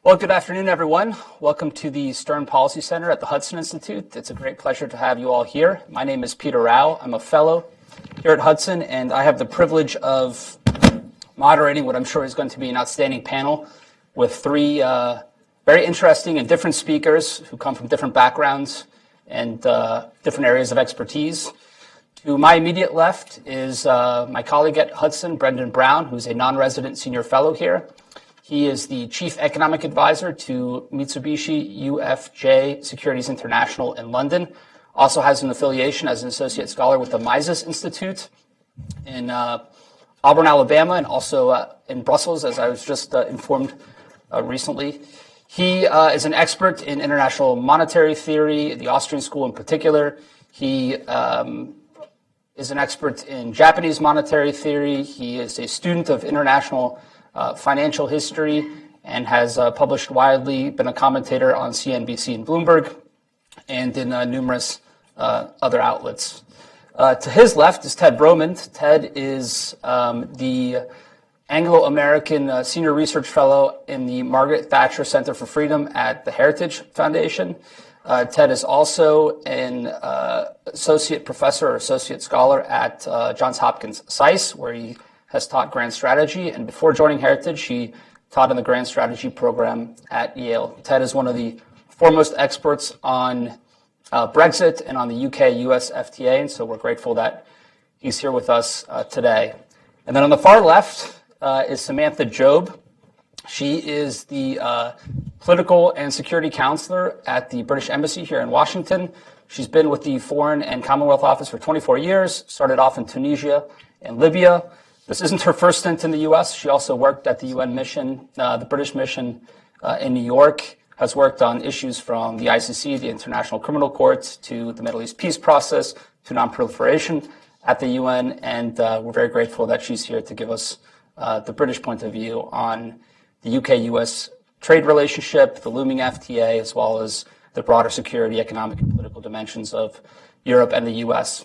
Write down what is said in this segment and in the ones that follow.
Well, good afternoon, everyone. Welcome to the Stern Policy Center at the Hudson Institute. It's a great pleasure to have you all here. My name is Peter Rao. I'm a fellow here at Hudson, and I have the privilege of moderating what I'm sure is going to be an outstanding panel with three very interesting and different speakers who come from different backgrounds and different areas of expertise. To my immediate left is my colleague at Hudson, Brendan Brown, who's a non-resident senior fellow here. He is the Chief Economic Advisor to Mitsubishi UFJ Securities International in London. Also has an affiliation as an Associate Scholar with the Mises Institute in Auburn, Alabama, and also in Brussels, as I was just informed recently. He is an expert in international monetary theory, the Austrian school in particular. He is an expert in Japanese monetary theory. He is a student of international financial history and has published widely, been a commentator on CNBC and Bloomberg, and in numerous other outlets. To his left is Ted Bromund. Ted is the Anglo-American Senior Research Fellow in the Margaret Thatcher Center for Freedom at the Heritage Foundation. Ted is also an associate professor or associate scholar at Johns Hopkins SAIS, where he has taught grand strategy, and before joining Heritage, he taught in the grand strategy program at Yale. Ted is one of the foremost experts on Brexit and on the UK-US FTA, and so we're grateful that he's here with us today. And then on the far left is Samantha Job. She is the political and security counselor at the British Embassy here in Washington. She's been with the Foreign and Commonwealth Office for 24 years, started off in Tunisia and Libya. This isn't her first stint in the U.S. She also worked at the UN mission, the British mission in New York, has worked on issues from the ICC, the International Criminal Court, to the Middle East peace process, to nonproliferation at the UN, and we're very grateful that she's here to give us the British point of view on the UK-US trade relationship, the looming FTA, as well as the broader security, economic, and political dimensions of Europe and the U.S.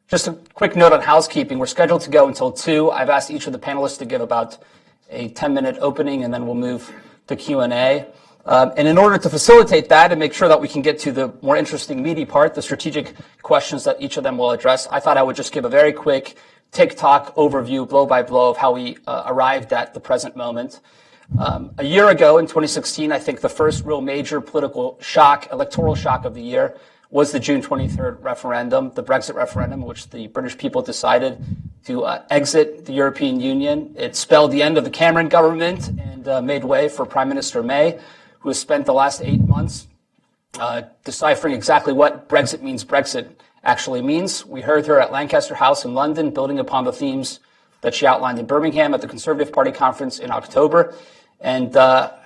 Just a quick note on housekeeping. We're scheduled to go until 2. I've asked each of the panelists to give about a 10-minute opening, and then we'll move to Q&A. And in order to facilitate that and make sure that we can get to the more interesting, meaty part, the strategic questions that each of them will address, I thought I would just give a very quick tick-tock overview, blow by blow, of how we arrived at the present moment. A year ago, in 2016, I think the first real major political shock, electoral shock of the year, was the June 23rd referendum, the Brexit referendum, in which the British people decided to exit the European Union. It spelled the end of the Cameron government and made way for Prime Minister May, who has spent the last 8 months deciphering exactly what Brexit actually means. We heard her at Lancaster House in London, building upon the themes that she outlined in Birmingham at the Conservative Party conference in October, and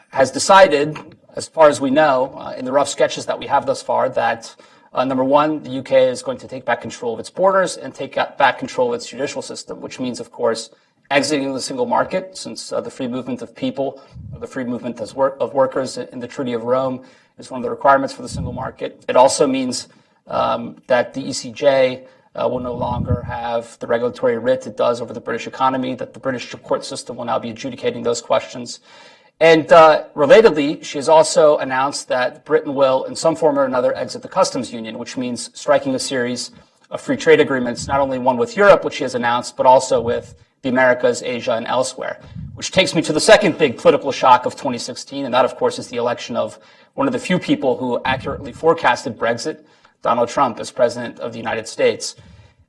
has decided, as far as we know, in the rough sketches that we have thus far, that number one, the UK is going to take back control of its borders and take back control of its judicial system, which means, of course, exiting the single market, since the free movement of people, or the free movement of workers in the Treaty of Rome is one of the requirements for the single market. It also means that the ECJ will no longer have the regulatory writ it does over the British economy, that the British court system will now be adjudicating those questions. And relatedly, she has also announced that Britain will, in some form or another, exit the customs union, which means striking a series of free trade agreements, not only one with Europe, which she has announced, but also with the Americas, Asia, and elsewhere. Which takes me to the second big political shock of 2016, and that, of course, is the election of one of the few people who accurately forecasted Brexit, Donald Trump, as president of the United States.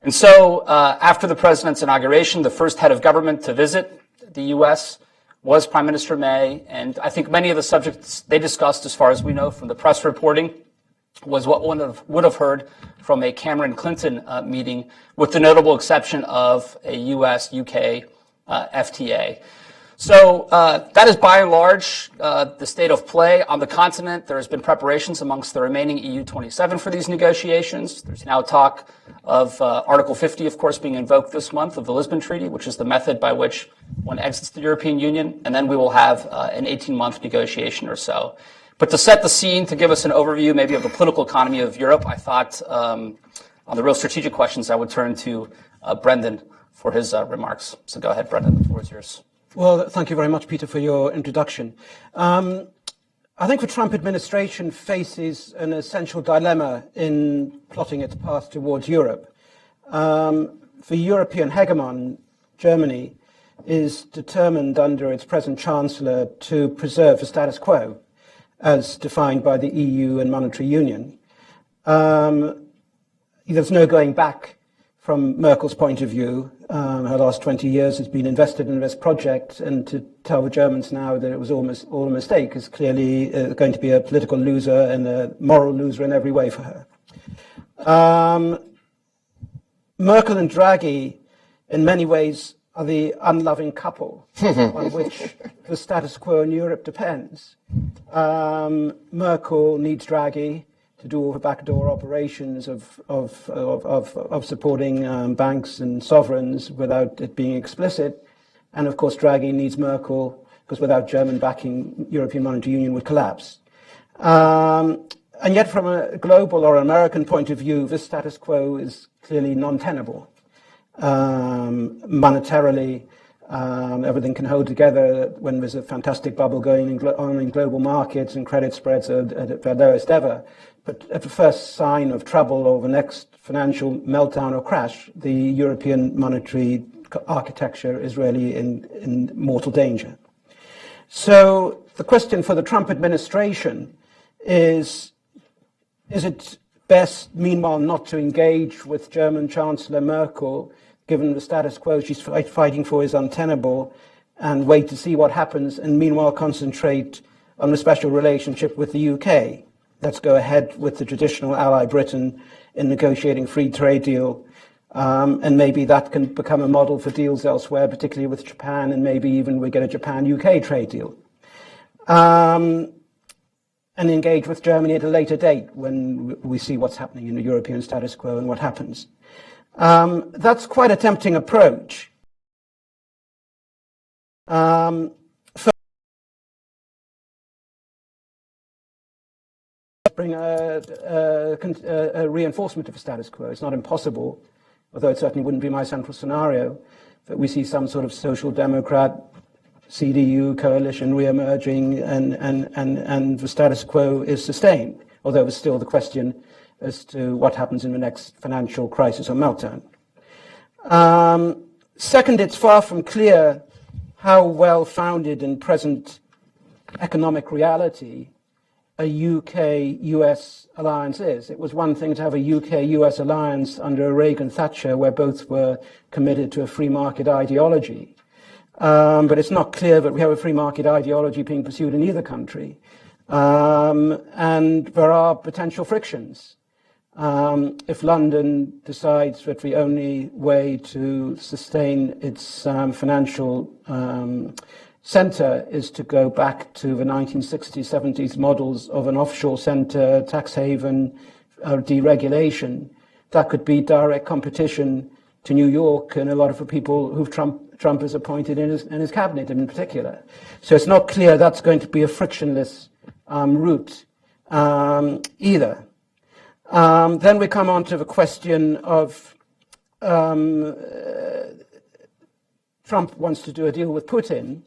And so, after the president's inauguration, the first head of government to visit the U.S. was Prime Minister May, and I think many of the subjects they discussed, as far as we know from the press reporting, was what one would have heard from a Cameron-Clinton meeting, with the notable exception of a U.S.-UK FTA. So that is by and large the state of play on the continent. There has been preparations amongst the remaining EU 27 for these negotiations. There's now talk of Article 50, of course, being invoked this month of the Lisbon Treaty, which is the method by which one exits the European Union, and then we will have an 18-month negotiation or so. But to set the scene, to give us an overview maybe of the political economy of Europe, I thought on the real strategic questions I would turn to Brendan for his remarks. So go ahead, Brendan, the floor is yours. Well, thank you very much, Peter, for your introduction. I think the Trump administration faces an essential dilemma in plotting its path towards Europe. The European hegemon, Germany, is determined under its present chancellor to preserve the status quo as defined by the EU and monetary union. There's no going back from Merkel's point of view. Her last 20 years has been invested in this project, and to tell the Germans now that it was almost all a mistake is clearly going to be a political loser and a moral loser in every way for her. Merkel and Draghi, in many ways, are the unloving couple on which the status quo in Europe depends. Merkel needs Draghi to do all the backdoor operations of supporting banks and sovereigns without it being explicit. And of course, Draghi needs Merkel because without German backing, European Monetary Union would collapse. And yet, from a global or American point of view, this status quo is clearly non-tenable. Monetarily, everything can hold together when there's a fantastic bubble going on in global markets and credit spreads are at their lowest ever. But at the first sign of trouble or the next financial meltdown or crash, the European monetary architecture is really in mortal danger. So the question for the Trump administration is it best, meanwhile, not to engage with German Chancellor Merkel, given the status quo she's fighting for is untenable, and wait to see what happens, and meanwhile concentrate on the special relationship with the UK? Let's go ahead with the traditional ally Britain in negotiating free trade deal, and maybe that can become a model for deals elsewhere, particularly with Japan, and maybe even we get a Japan-UK trade deal. And engage with Germany at a later date when we see what's happening in the European status quo and what happens. That's quite a tempting approach. Bring a reinforcement of the status quo. It's not impossible, although it certainly wouldn't be my central scenario, that we see some sort of social democrat CDU coalition re-emerging and the status quo is sustained, although there's still the question as to what happens in the next financial crisis or meltdown. Second, it's far from clear how well-founded in present economic reality a UK-US alliance is. It was one thing to have a UK-US alliance under Reagan-Thatcher, where both were committed to a free market ideology. But it's not clear that we have a free market ideology being pursued in either country. And there are potential frictions. If London decides that the only way to sustain its financial centre is to go back to the 1960s, 70s models of an offshore centre, tax haven, deregulation, that could be direct competition to New York and a lot of the people who Trump has appointed in his cabinet in particular. So it's not clear that's going to be a frictionless route either. Then we come on to the question of Trump wants to do a deal with Putin.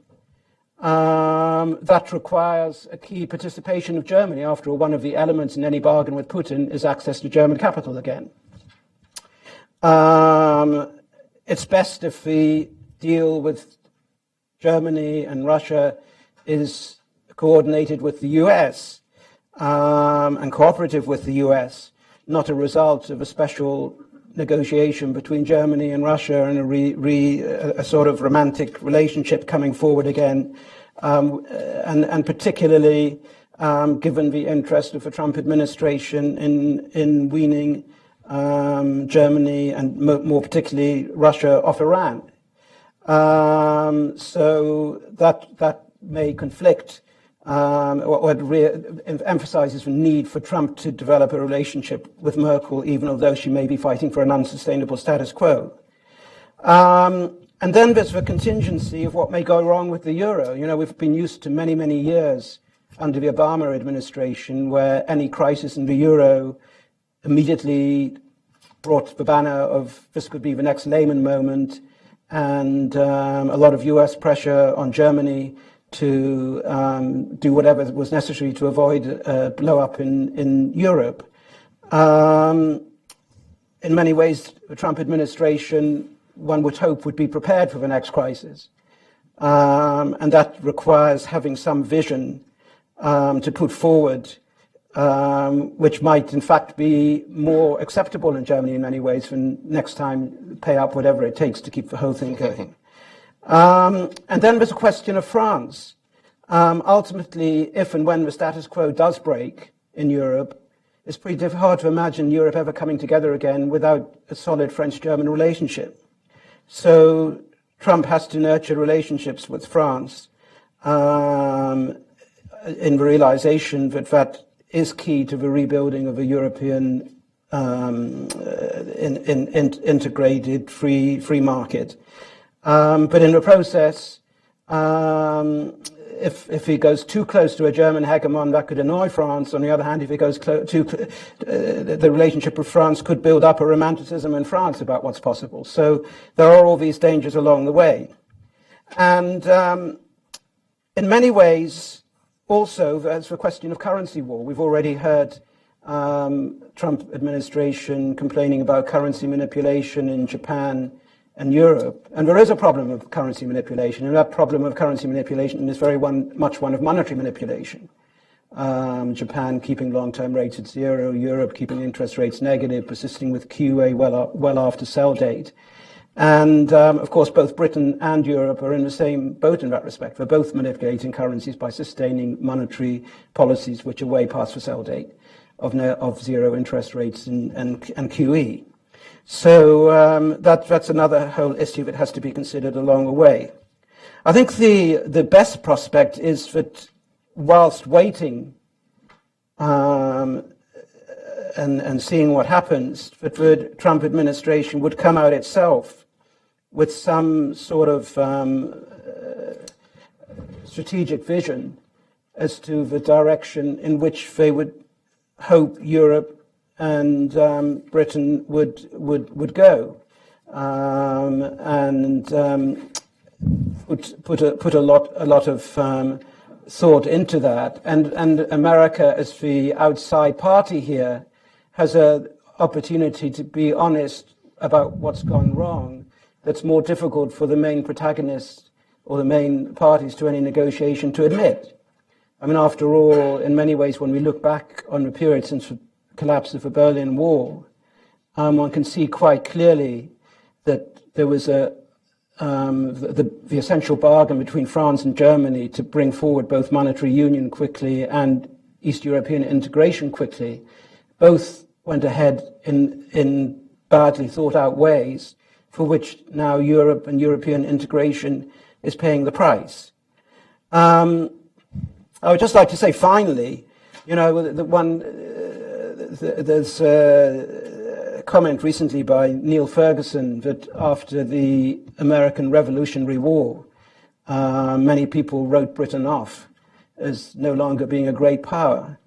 That requires a key participation of Germany. After all, one of the elements in any bargain with Putin is access to German capital again. It's best if the deal with Germany and Russia is coordinated with the US and cooperative with the US, not a result of a special negotiation between Germany and Russia and a sort of romantic relationship coming forward again, and particularly given the interest of the Trump administration in weaning Germany and more particularly Russia off Iran. So that may conflict or emphasizes the need for Trump to develop a relationship with Merkel, even although she may be fighting for an unsustainable status quo. And then there's the contingency of what may go wrong with the euro. You know, we've been used to many, many years under the Obama administration where any crisis in the euro immediately brought the banner of this could be the next Lehman moment, and a lot of US pressure on Germany to do whatever was necessary to avoid a blow-up in Europe. In many ways, the Trump administration, one would hope, would be prepared for the next crisis. And that requires having some vision to put forward, which might in fact be more acceptable in Germany in many ways than next time pay up whatever it takes to keep the whole thing going. And then there's a question of France. Ultimately, if and when the status quo does break in Europe, it's pretty hard to imagine Europe ever coming together again without a solid French-German relationship. So Trump has to nurture relationships with France in the realization that that is key to the rebuilding of a European integrated free market. But in the process, if he goes too close to a German hegemon, that could annoy France. On the other hand, if he goes the relationship with France could build up a romanticism in France about what's possible. So there are all these dangers along the way. And in many ways, also, there's the question of currency war. We've already heard Trump administration complaining about currency manipulation in Japan and Europe. And there is a problem of currency manipulation, and that problem of currency manipulation is very much one of monetary manipulation. Japan keeping long-term rates at zero, Europe keeping interest rates negative, persisting with QA well after sell date. And, of course, both Britain and Europe are in the same boat in that respect. They're both manipulating currencies by sustaining monetary policies which are way past the sell date of zero interest rates and QE. So that's another whole issue that has to be considered along the way. I think the best prospect is that whilst waiting and seeing what happens, that the Trump administration would come out itself with some sort of strategic vision as to the direction in which they would hope Europe and Britain would go, and put a lot of thought into that. And America, as the outside party here, has an opportunity to be honest about what's gone wrong. That's more difficult for the main protagonists or the main parties to any negotiation to admit. I mean, after all, in many ways, when we look back on the period since the collapse of the Berlin Wall, one can see quite clearly that there was the essential bargain between France and Germany to bring forward both monetary union quickly and East European integration quickly. Both went ahead in badly thought out ways, for which now Europe and European integration is paying the price. I would just like to say, finally, there's a comment recently by Neil Ferguson that after the American Revolutionary War, many people wrote Britain off as no longer being a great power.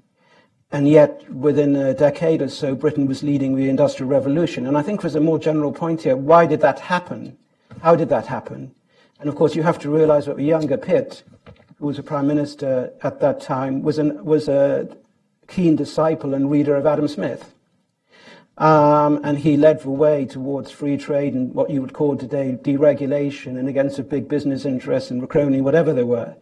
And yet, within a decade or so, Britain was leading the Industrial Revolution. And I think there's a more general point here. Why did that happen? How did that happen? And of course, you have to realize that the younger Pitt, who was a prime minister at that time, was a keen disciple and reader of Adam Smith. And he led the way towards free trade and what you would call today deregulation and against the big business interests and crony, whatever they were.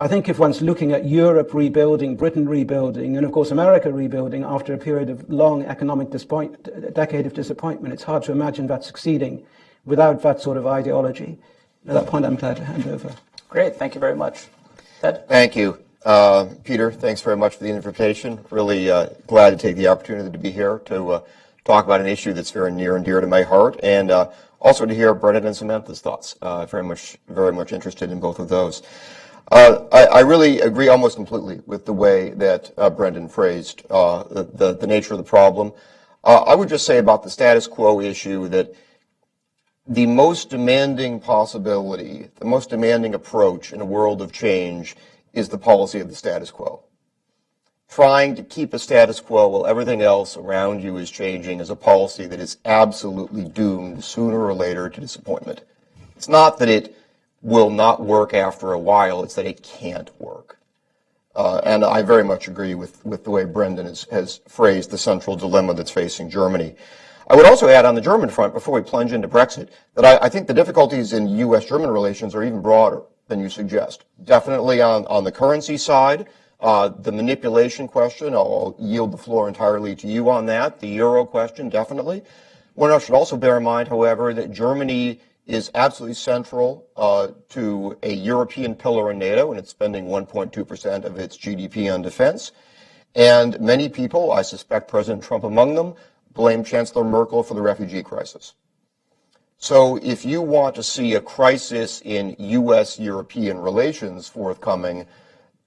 I think if one's looking at Europe rebuilding, Britain rebuilding, and of course America rebuilding after a period of long economic decade of disappointment, it's hard to imagine that succeeding without that sort of ideology. At that point, I'm glad to hand over. Great, thank you very much. Ted? Thank you. Peter, thanks very much for the invitation. Really glad to take the opportunity to be here to talk about an issue that's very near and dear to my heart, and also to hear Brendan and Samantha's thoughts. Very much interested in both of those. I really agree almost completely with the way that Brendan phrased the nature of the problem. I would just say about the status quo issue that the most demanding possibility, the most demanding approach in a world of change is the policy of the status quo. Trying to keep a status quo while everything else around you is changing is a policy that is absolutely doomed sooner or later to disappointment. It's not that it will not work after a while, it's that it can't work. And I very much agree with the way Brendan has phrased the central dilemma that's facing Germany. I would also add on the German front, before we plunge into Brexit, that I think the difficulties in U.S.-German relations are even broader than you suggest. Definitely on the currency side, the manipulation question, I'll yield the floor entirely to you on that. The euro question, definitely. One should also bear in mind, however, that Germany is absolutely central to a European pillar in NATO, and it's spending 1.2% of its GDP on defense. And many people, I suspect President Trump among them, blame Chancellor Merkel for the refugee crisis. So if you want to see a crisis in U.S.-European relations forthcoming,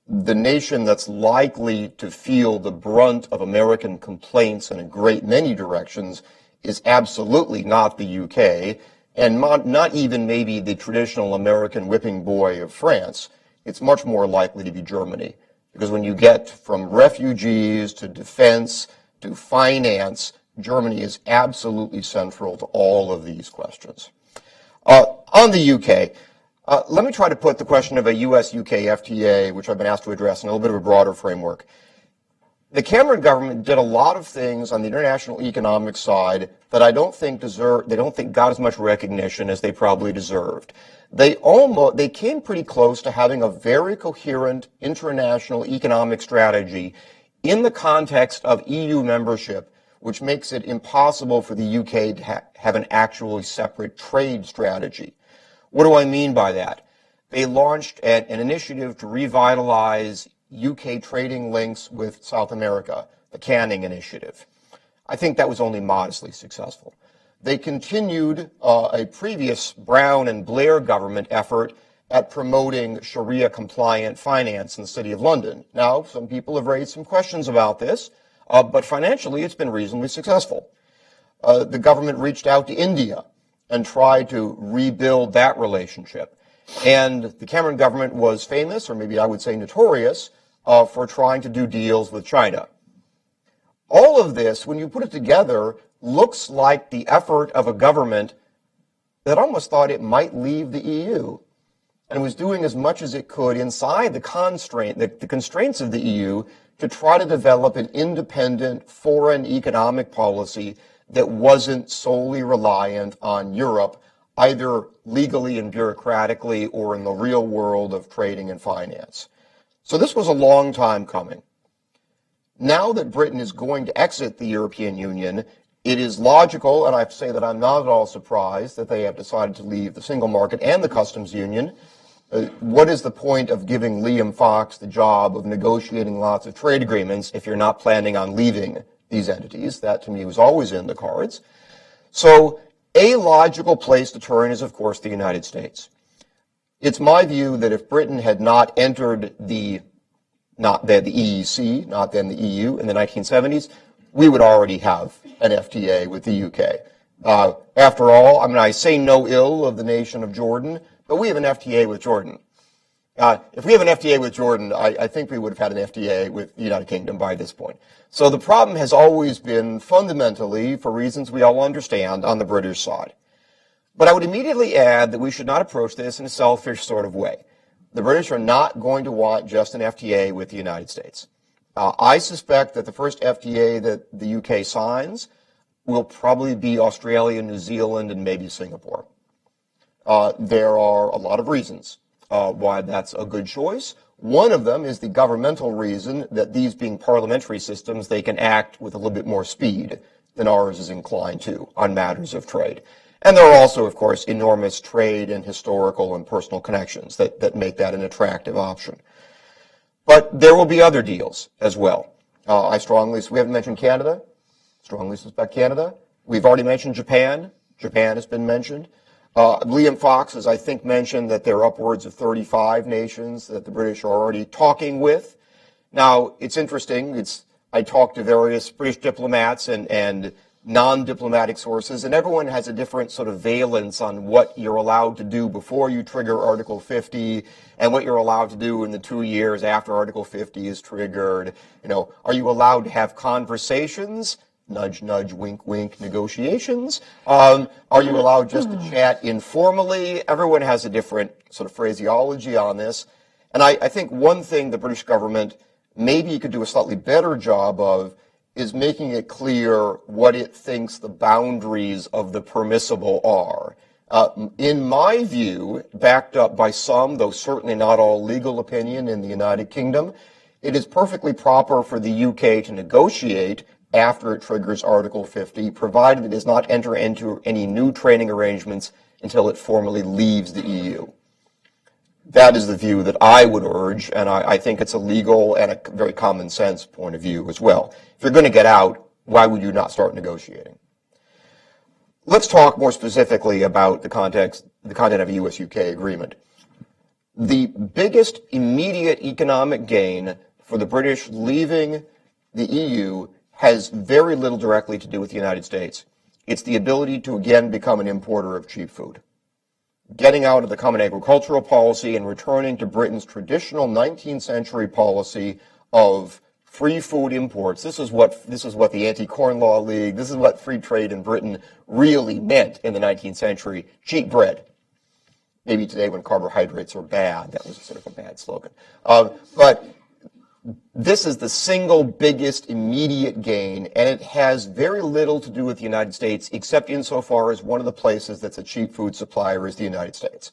the nation that's likely to feel the brunt of American complaints in a great many directions is absolutely not the UK, and not even maybe the traditional American whipping boy of France. It's much more likely to be Germany. Because when you get from refugees to defense to finance, Germany is absolutely central to all of these questions. On the UK, let me try to put the question of a US-UK FTA, which I've been asked to address, in a little bit of a broader framework. The Cameron government did a lot of things on the international economic side that they don't think got as much recognition as they probably deserved. They came pretty close to having a very coherent international economic strategy in the context of EU membership, which makes it impossible for the UK to have an actually separate trade strategy. What do I mean by that? They launched an initiative to revitalize UK trading links with South America, the Canning Initiative. I think that was only modestly successful. They continued a previous Brown and Blair government effort at promoting Sharia-compliant finance in the City of London. Now, some people have raised some questions about this, but financially it's been reasonably successful. The government reached out to India and tried to rebuild that relationship. And the Cameron government was famous, or maybe I would say notorious, for trying to do deals with China. All of this, when you put it together, looks like the effort of a government that almost thought it might leave the EU and was doing as much as it could inside the constraints of the EU to try to develop an independent foreign economic policy that wasn't solely reliant on Europe, either legally and bureaucratically or in the real world of trading and finance. So this was a long time coming. Now that Britain is going to exit the European Union, it is logical, and I have to say that I'm not at all surprised that they have decided to leave the single market and the customs union. What is the point of giving Liam Fox the job of negotiating lots of trade agreements if you're not planning on leaving these entities? That, to me, was always in the cards. So a logical place to turn is, of course, the United States. It's my view that if Britain had not entered the EEC, not then the EU, in the 1970s, we would already have an FTA with the UK. After all, I say no ill of the nation of Jordan, but we have an FTA with Jordan. If we have an FTA with Jordan, I think we would have had an FTA with the United Kingdom by this point. So the problem has always been fundamentally, for reasons we all understand, on the British side. But I would immediately add that we should not approach this in a selfish sort of way. The British are not going to want just an FTA with the United States. I suspect that the first FTA that the UK signs will probably be Australia, New Zealand, and maybe Singapore. There are a lot of reasons why that's a good choice. One of them is the governmental reason that these being parliamentary systems, they can act with a little bit more speed than ours is inclined to on matters of trade. And there are also, of course, enormous trade and historical and personal connections that make that an attractive option. But there will be other deals as well. We haven't mentioned Canada. Strongly suspect Canada. We've already mentioned Japan. Japan has been mentioned. Liam Fox has, I think, mentioned that there are upwards of 35 nations that the British are already talking with. Now, it's interesting. I talked to various British diplomats and non-diplomatic sources, and everyone has a different sort of valence on what you're allowed to do before you trigger Article 50 and what you're allowed to do in the 2 years after Article 50 is triggered. Are you allowed to have conversations? nudge, nudge, wink, wink negotiations? Are you allowed just to chat informally? Everyone has a different sort of phraseology on this. And I think one thing the British government maybe could do a slightly better job of is making it clear what it thinks the boundaries of the permissible are. In my view, backed up by some, though certainly not all legal opinion in the United Kingdom, it is perfectly proper for the UK to negotiate after it triggers Article 50, provided it does not enter into any new trading arrangements until it formally leaves the EU. That is the view that I would urge, and I think it's a legal and a very common sense point of view as well. If you're going to get out, why would you not start negotiating? Let's talk more specifically about the content of a US-UK agreement. The biggest immediate economic gain for the British leaving the EU has very little directly to do with the United States. It's the ability to again become an importer of cheap food. Getting out of the common agricultural policy and returning to Britain's traditional 19th century policy of free food imports. This is what the Anti-Corn Law League, this is what free trade in Britain really meant in the 19th century. Cheap bread. Maybe today when carbohydrates are bad, that was sort of a bad slogan. But this is the single biggest immediate gain, and it has very little to do with the United States, except insofar as one of the places that's a cheap food supplier is the United States.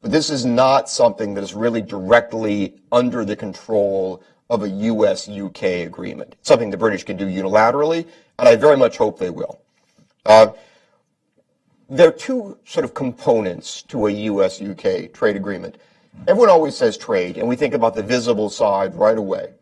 But this is not something that is really directly under the control of a US-UK agreement. It's something the British can do unilaterally, and I very much hope they will. There are two sort of components to a US-UK trade agreement. Everyone always says trade, and we think about the visible side right away.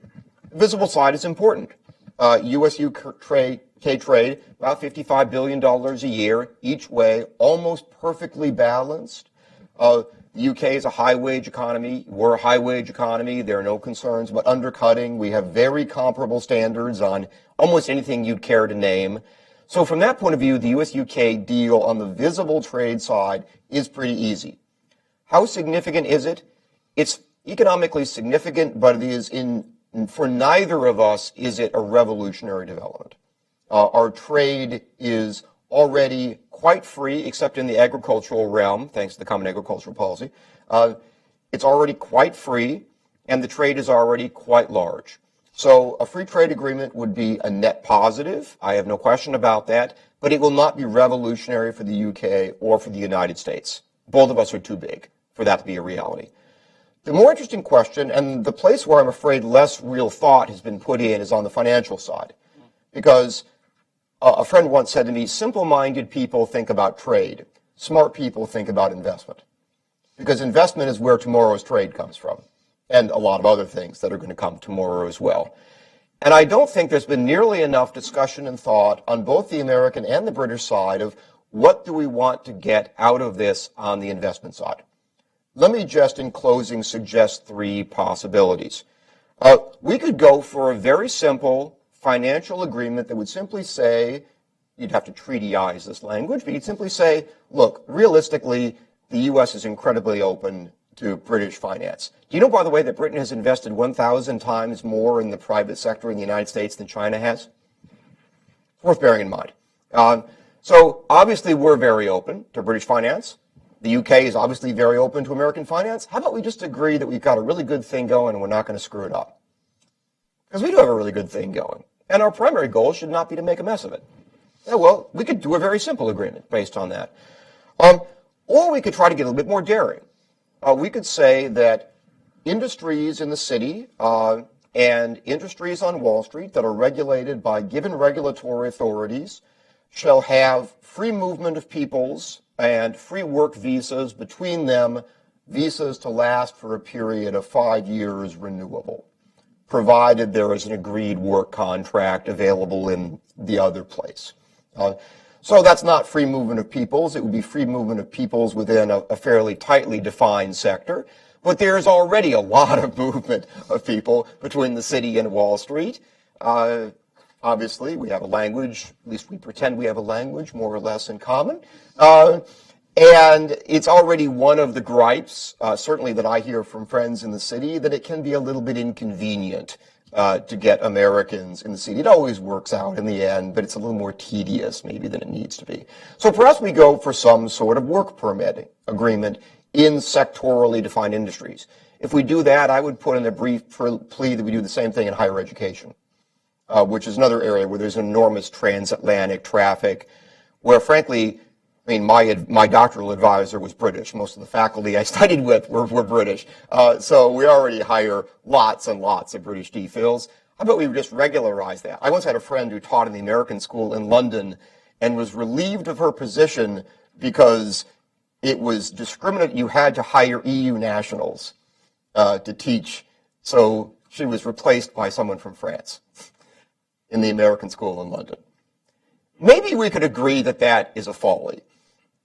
The visible side is important. US-UK trade, about $55 billion a year each way, almost perfectly balanced. The UK is a high-wage economy. We're a high-wage economy. There are no concerns about undercutting. We have very comparable standards on almost anything you'd care to name. So from that point of view, the US-UK deal on the visible trade side is pretty easy. How significant is it? It's economically significant, but it is for neither of us is it a revolutionary development. Our trade is already quite free, except in the agricultural realm, thanks to the Common Agricultural Policy. It's already quite free, and the trade is already quite large. So a free trade agreement would be a net positive. I have no question about that, but it will not be revolutionary for the UK or for the United States. Both of us are too big for that to be a reality. The more interesting question, and the place where I'm afraid less real thought has been put in, is on the financial side. Because a friend once said to me, simple-minded people think about trade. Smart people think about investment. Because investment is where tomorrow's trade comes from, and a lot of other things that are going to come tomorrow as well. And I don't think there's been nearly enough discussion and thought on both the American and the British side of what do we want to get out of this on the investment side. Let me just, in closing, suggest three possibilities. We could go for a very simple financial agreement that would simply say, you'd have to treatyize this language, but you'd simply say, look, realistically, the U.S. is incredibly open to British finance. Do you know, by the way, that Britain has invested 1,000 times more in the private sector in the United States than China has? It's worth bearing in mind. So obviously, we're very open to British finance. The UK is obviously very open to American finance. How about we just agree that we've got a really good thing going and we're not going to screw it up? Because we do have a really good thing going. And our primary goal should not be to make a mess of it. Yeah, well, we could do a very simple agreement based on that. Or we could try to get a little bit more daring. We could say that industries in the city and industries on Wall Street that are regulated by given regulatory authorities shall have free movement of peoples and free work visas between them, visas to last for a period of 5 years renewable, provided there is an agreed work contract available in the other place. So that's not free movement of peoples. It would be free movement of peoples within a fairly tightly defined sector. But there's already a lot of movement of people between the city and Wall Street. Obviously, we have a language, at least we pretend we have a language more or less in common. And it's already one of the gripes, certainly that I hear from friends in the city, that it can be a little bit inconvenient to get Americans in the city. It always works out in the end, but it's a little more tedious maybe than it needs to be. So perhaps we go for some sort of work permit agreement in sectorally defined industries. If we do that, I would put in a brief plea that we do the same thing in higher education, which is another area where there's enormous transatlantic traffic, where frankly, I mean, my doctoral advisor was British. Most of the faculty I studied with were British. So we already hire lots and lots of British DPhils. How about we just regularize that? I once had a friend who taught in the American school in London and was relieved of her position because it was discriminate. You had to hire EU nationals to teach. So she was replaced by someone from France in the American school in London. Maybe we could agree that that is a folly,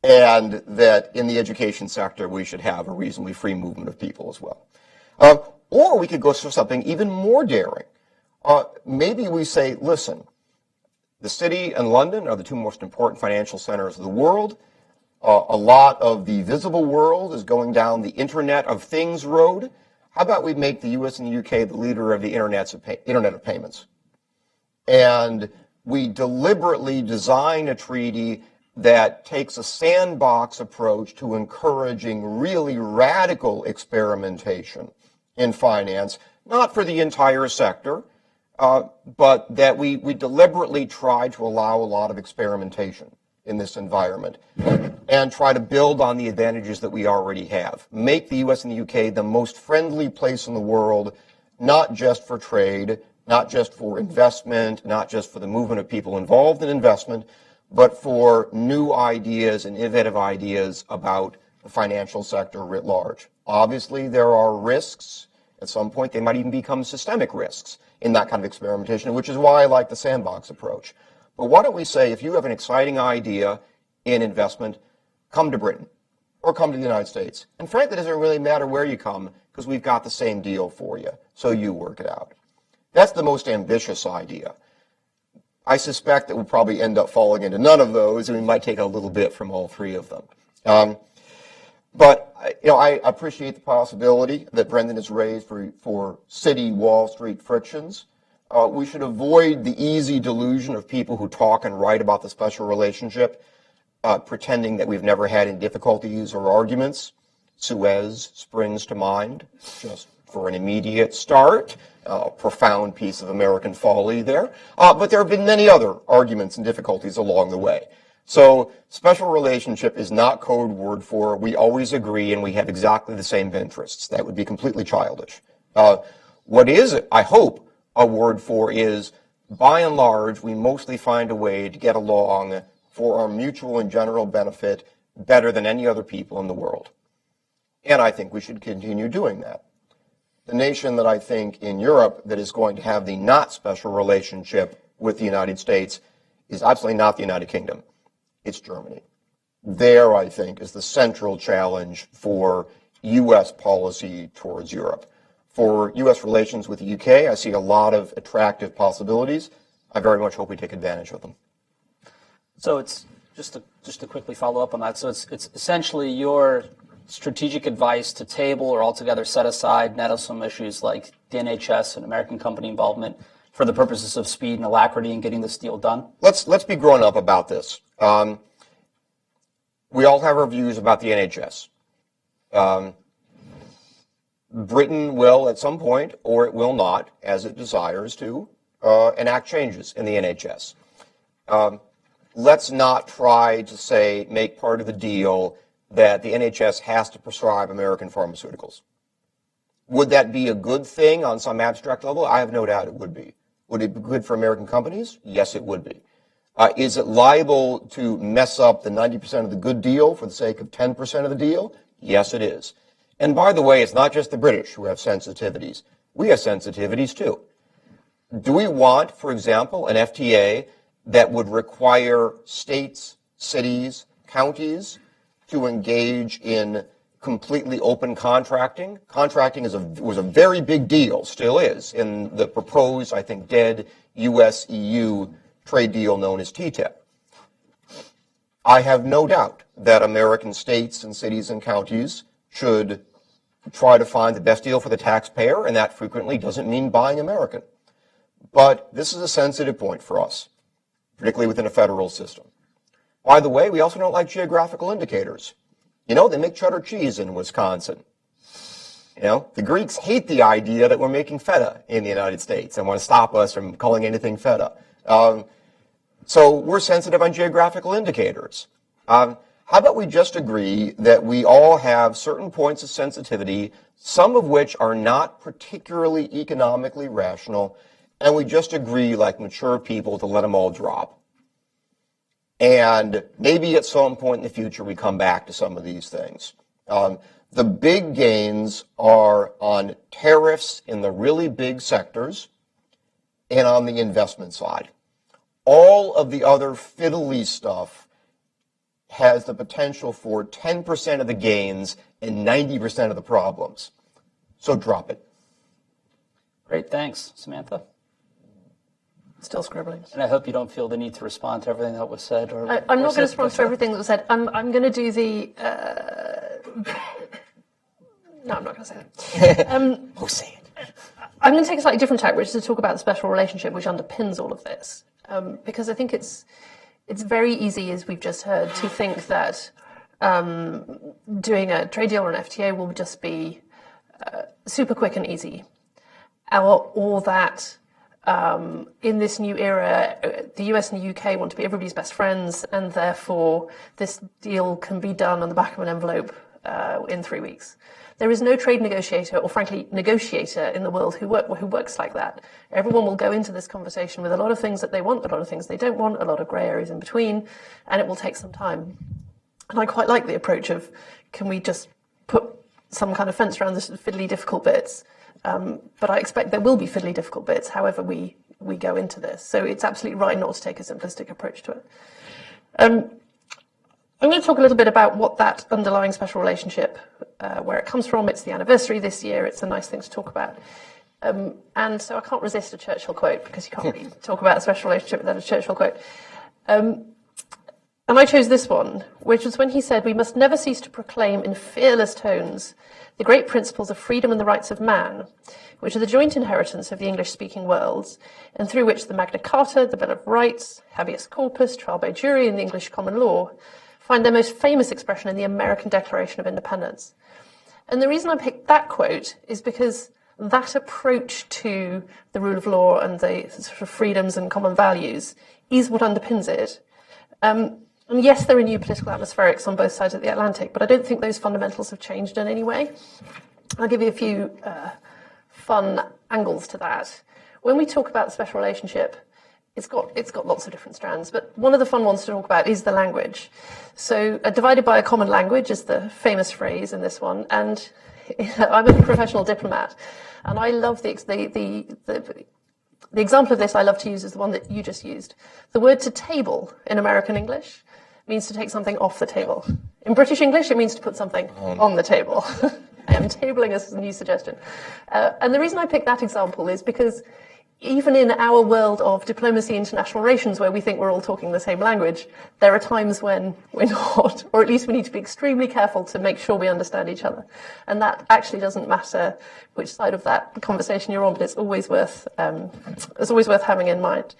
and that in the education sector we should have a reasonably free movement of people as well. Or we could go for something even more daring. Maybe we say, listen, the city and London are the two most important financial centers of the world. A lot of the visible world is going down the Internet of Things road. How about we make the U.S. and the U.K. the leader of the Internet of Payments? And we deliberately design a treaty that takes a sandbox approach to encouraging really radical experimentation in finance, not for the entire sector, but that we deliberately try to allow a lot of experimentation in this environment and try to build on the advantages that we already have. Make the U.S. and the U.K. the most friendly place in the world, not just for trade, not just for investment, not just for the movement of people involved in investment, but for new ideas and innovative ideas about the financial sector writ large. Obviously, there are risks. At some point, they might even become systemic risks in that kind of experimentation, which is why I like the sandbox approach. But why don't we say, if you have an exciting idea in investment, come to Britain or come to the United States. And frankly, it doesn't really matter where you come because we've got the same deal for you, so you work it out. That's the most ambitious idea. I suspect that we'll probably end up falling into none of those, and we might take a little bit from all three of them. But I appreciate the possibility that Brendan has raised for city Wall Street frictions. We should avoid the easy delusion of people who talk and write about the special relationship, pretending that we've never had any difficulties or arguments. Suez springs to mind, just for an immediate start. A profound piece of American folly there. But there have been many other arguments and difficulties along the way. So special relationship is not code word for we always agree and we have exactly the same interests. That would be completely childish. What is, I hope, a word for is, by and large, we mostly find a way to get along for our mutual and general benefit better than any other people in the world. And I think we should continue doing that. The nation that I think in Europe that is going to have the not special relationship with the United States is absolutely not the United Kingdom. It's Germany. There, I think, is the central challenge for U.S. policy towards Europe. For U.S. relations with the U.K., I see a lot of attractive possibilities. I very much hope we take advantage of them. So it's just to quickly follow up on that. So it's essentially your strategic advice to table or altogether set aside nettlesome issues like the NHS and American company involvement for the purposes of speed and alacrity in getting this deal done? Let's be grown up about this. We all have our views about the NHS. Britain will at some point, or it will not, as it desires to, enact changes in the NHS. Let's not try to make part of the deal that the NHS has to prescribe American pharmaceuticals. Would that be a good thing on some abstract level? I have no doubt it would be. Would it be good for American companies? Yes, it would be. Is it liable to mess up the 90% of the good deal for the sake of 10% of the deal? Yes, it is. And by the way, it's not just the British who have sensitivities. We have sensitivities too. Do we want, for example, an FTA that would require states, cities, counties to engage in completely open contracting? Contracting was a very big deal, still is, in the proposed, I think, dead U.S.-EU trade deal known as TTIP. I have no doubt that American states and cities and counties should try to find the best deal for the taxpayer, and that frequently doesn't mean buying American. But this is a sensitive point for us, particularly within a federal system. By the way, we also don't like geographical indicators. You know, they make cheddar cheese in Wisconsin. You know, the Greeks hate the idea that we're making feta in the United States and want to stop us from calling anything feta. So we're sensitive on geographical indicators. How about we just agree that we all have certain points of sensitivity, some of which are not particularly economically rational, and we just agree, like mature people, to let them all drop. And maybe at some point in the future we come back to some of these things. The big gains are on tariffs in the really big sectors and on the investment side. All of the other fiddly stuff has the potential for 10% of the gains and 90% of the problems. So drop it. Great, thanks, Samantha. Still scribbling. And I hope you don't feel the need to respond to everything that was said. I'm not going to respond to everything that was said. I'm going to do the... No, I'm not going to say that. Oh, say it. I'm going to take a slightly different tack, which is to talk about the special relationship which underpins all of this. Because I think it's very easy, as we've just heard, to think that doing a trade deal or an FTA will just be super quick and easy. Or that in this new era, the US and the UK want to be everybody's best friends, and therefore this deal can be done on the back of an envelope in 3 weeks. There is no trade negotiator, or frankly, negotiator in the world who works like that. Everyone will go into this conversation with a lot of things that they want, a lot of things they don't want, a lot of grey areas in between, and it will take some time. And I quite like the approach of, can we just put some kind of fence around the fiddly difficult bits? But I expect there will be fiddly difficult bits, however we go into this. So it's absolutely right not to take a simplistic approach to it. I'm going to talk a little bit about what that underlying special relationship, where it comes from. It's the anniversary this year. It's a nice thing to talk about. And so I can't resist a Churchill quote, because you can't really talk about a special relationship without a Churchill quote. And I chose this one, which was when he said, "We must never cease to proclaim in fearless tones the great principles of freedom and the rights of man, which are the joint inheritance of the English-speaking worlds, and through which the Magna Carta, the Bill of Rights, habeas corpus, trial by jury, and the English common law find their most famous expression in the American Declaration of Independence." And the reason I picked that quote is because that approach to the rule of law and the sort of freedoms and common values is what underpins it. And yes, there are new political atmospherics on both sides of the Atlantic, but I don't think those fundamentals have changed in any way. I'll give you a few fun angles to that. When we talk about the special relationship, it's got lots of different strands, but one of the fun ones to talk about is the language. So divided by a common language is the famous phrase in this one, and I'm a professional diplomat, and I love the example of this I love to use is the one that you just used. The word to table in American English means to take something off the table. In British English, it means to put something on the table. I am tabling as a new suggestion. And the reason I picked that example is because even in our world of diplomacy, international relations, where we think we're all talking the same language, there are times when we're not, or at least we need to be extremely careful to make sure we understand each other. And that actually doesn't matter which side of that conversation you're on, but it's always worth having in mind.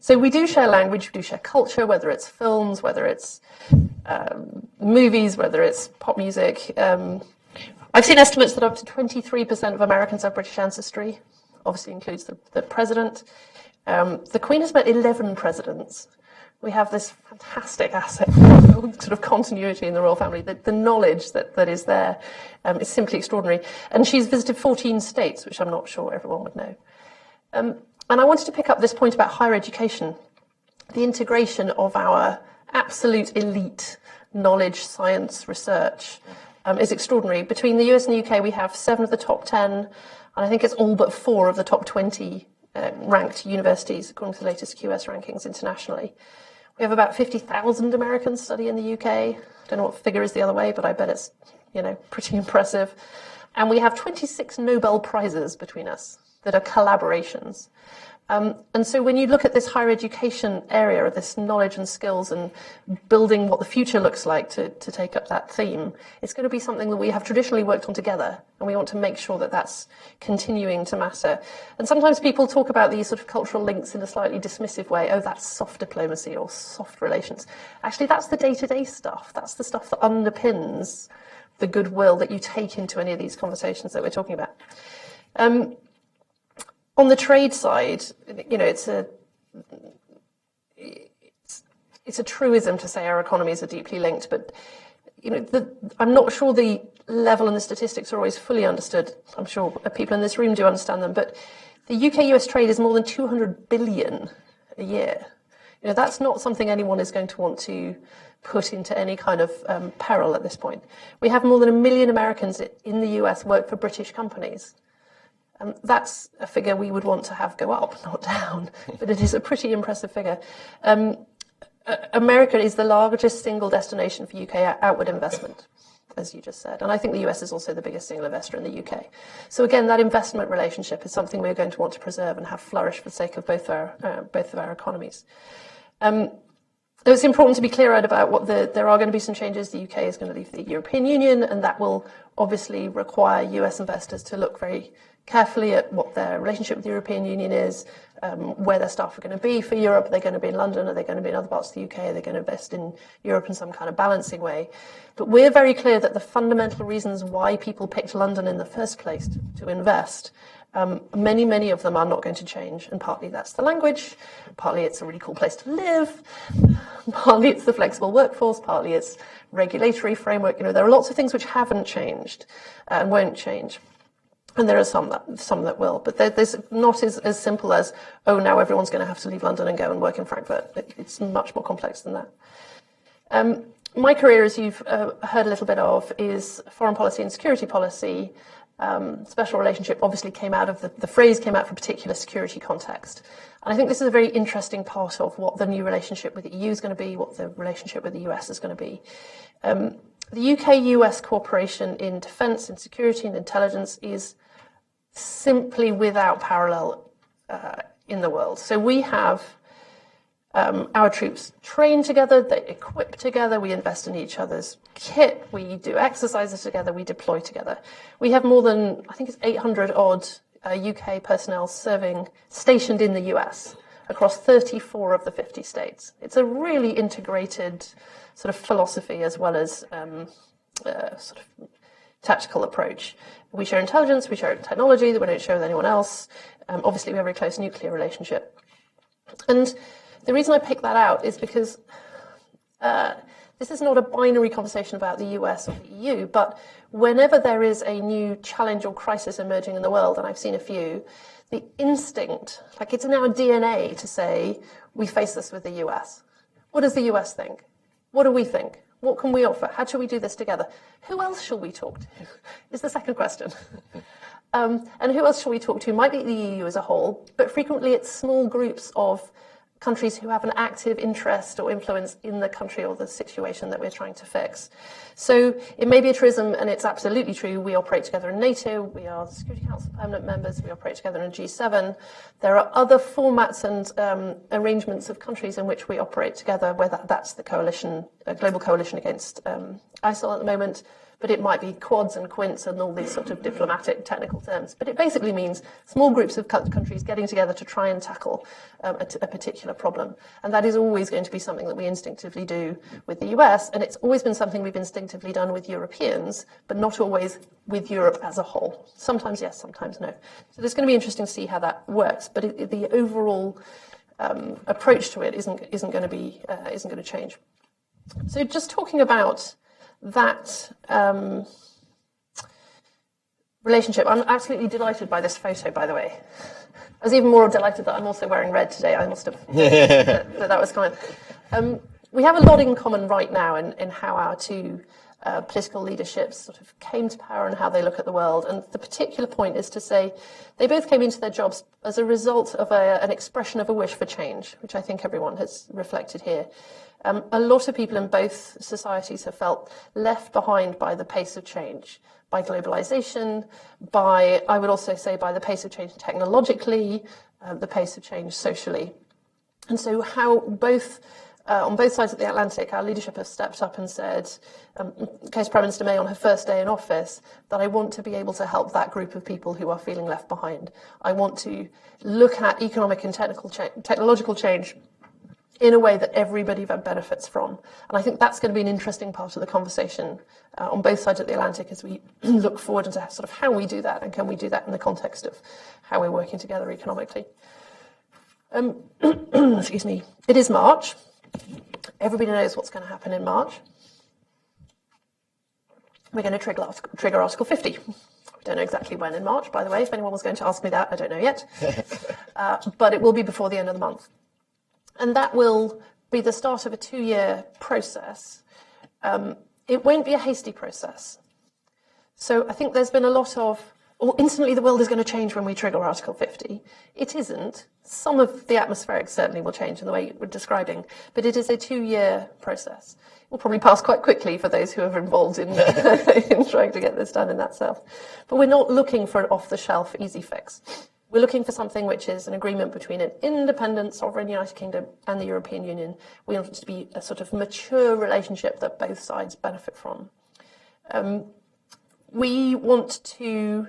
So we do share language, we do share culture, whether it's films, whether it's movies, whether it's pop music. I've seen estimates that up to 23% of Americans have British ancestry. Obviously includes the president. The Queen has met 11 presidents. We have this fantastic asset, sort of continuity in the royal family. The knowledge that is there is simply extraordinary. And she's visited 14 states, which I'm not sure everyone would know. And I wanted to pick up this point about higher education. The integration of our absolute elite knowledge, science, research is extraordinary. Between the US and the UK, we have 7 of the top 10, and I think it's all but 4 of the top 20 ranked universities, according to the latest QS rankings internationally. We have about 50,000 Americans study in the UK. I don't know what figure is the other way, but I bet it's, pretty impressive. And we have 26 Nobel Prizes between us that are collaborations. And so when you look at this higher education area, this knowledge and skills and building what the future looks like to take up that theme, it's going to be something that we have traditionally worked on together, and we want to make sure that that's continuing to matter. And sometimes people talk about these sort of cultural links in a slightly dismissive way. Oh, that's soft diplomacy or soft relations. Actually, that's the day-to-day stuff. That's the stuff that underpins the goodwill that you take into any of these conversations that we're talking about. On the trade side, you know, it's a truism to say our economies are deeply linked, but you know, I'm not sure the level and the statistics are always fully understood. I'm sure people in this room do understand them, but the UK-US trade is more than 200 billion a year. You know, that's not something anyone is going to want to put into any kind of peril at this point. We have more than 1 million Americans in the US work for British companies. That's a figure we would want to have go up, not down, but it is a pretty impressive figure. America is the largest single destination for UK outward investment, as you just said, and I think the US is also the biggest single investor in the UK. So again, that investment relationship is something we're going to want to preserve and have flourish for the sake of both of our economies. It's important to be clear-eyed about what there are going to be some changes. The UK is going to leave the European Union, and that will obviously require US investors to look very carefully at what their relationship with the European Union is, where their staff are going to be for Europe. Are they going to be in London? Are they going to be in other parts of the UK? Are they going to invest in Europe in some kind of balancing way? But we're very clear that the fundamental reasons why people picked London in the first place to invest, many of them are not going to change. And partly that's the language, partly it's a really cool place to live, partly it's the flexible workforce, partly it's regulatory framework. You know, there are lots of things which haven't changed and won't change. And there are some that will, but there's not as simple as, oh, now everyone's going to have to leave London and go and work in Frankfurt. It's much more complex than that. My career, as you've heard a little bit of, is foreign policy and security policy. Special relationship obviously came out of the phrase came out for a particular security context. And I think this is a very interesting part of what the new relationship with the EU is going to be, what the relationship with the US is going to be. The UK-US cooperation in defence, in security and intelligence is simply without parallel in the world. So we have our troops train together, they equip together, we invest in each other's kit, we do exercises together, we deploy together. We have more than, I think it's 800 odd UK personnel stationed in the US across 34 of the 50 states. It's a really integrated sort of philosophy as well as sort of tactical approach. We share intelligence, we share technology that we don't share with anyone else. Obviously, we have a very close nuclear relationship. And the reason I pick that out is because this is not a binary conversation about the US or the EU, but whenever there is a new challenge or crisis emerging in the world, and I've seen a few, the instinct, like it's in our DNA to say, we face this with the US. What does the US think? What do we think? What can we offer? How shall we do this together? Who else shall we talk to? Is the second question. And who else shall we talk to? Might be the EU as a whole, but frequently it's small groups of countries who have an active interest or influence in the country or the situation that we're trying to fix. So it may be a truism, and it's absolutely true. We operate together in NATO. We are the Security Council permanent members. We operate together in G7. There are other formats and arrangements of countries in which we operate together, whether that's the coalition, a global coalition against ISIL at the moment, but it might be quads and quints and all these sort of diplomatic technical terms. But it basically means small groups of countries getting together to try and tackle a particular problem. And that is always going to be something that we instinctively do with the US, and it's always been something we've instinctively done with Europeans, but not always with Europe as a whole. Sometimes yes, sometimes no. So it's going to be interesting to see how that works, but the overall approach to it isn't going to change. So just talking about that relationship. I'm absolutely delighted by this photo, by the way. I was even more delighted that I'm also wearing red today. I must have that was kind of. We have a lot in common right now in how our two political leaderships sort of came to power and how they look at the world. And the particular point is to say they both came into their jobs as a result of an expression of a wish for change, which I think everyone has reflected here. A lot of people in both societies have felt left behind by the pace of change, by globalization, I would also say, by the pace of change technologically, the pace of change socially. And so how both on both sides of the Atlantic, our leadership has stepped up and said, in case Prime Minister May on her first day in office, that I want to be able to help that group of people who are feeling left behind. I want to look at economic and technological change in a way that everybody benefits from. And I think that's going to be an interesting part of the conversation on both sides of the Atlantic as we look forward into sort of how we do that, and can we do that in the context of how we're working together economically. Excuse me. It is March. Everybody knows what's going to happen in March. We're going to trigger Article 50. We don't know exactly when in March, by the way. If anyone was going to ask me that, I don't know yet. But it will be before the end of the month. And that will be the start of a 2-year process. It won't be a hasty process. So I think there's been a lot of, instantly the world is going to change when we trigger Article 50. It isn't. Some of the atmospheric certainly will change in the way we're describing, but it is a 2-year process. It will probably pass quite quickly for those who are involved in, in trying to get this done in that self. But we're not looking for an off-the-shelf easy fix. We're looking for something which is an agreement between an independent, sovereign United Kingdom and the European Union. We want it to be a sort of mature relationship that both sides benefit from. We want to...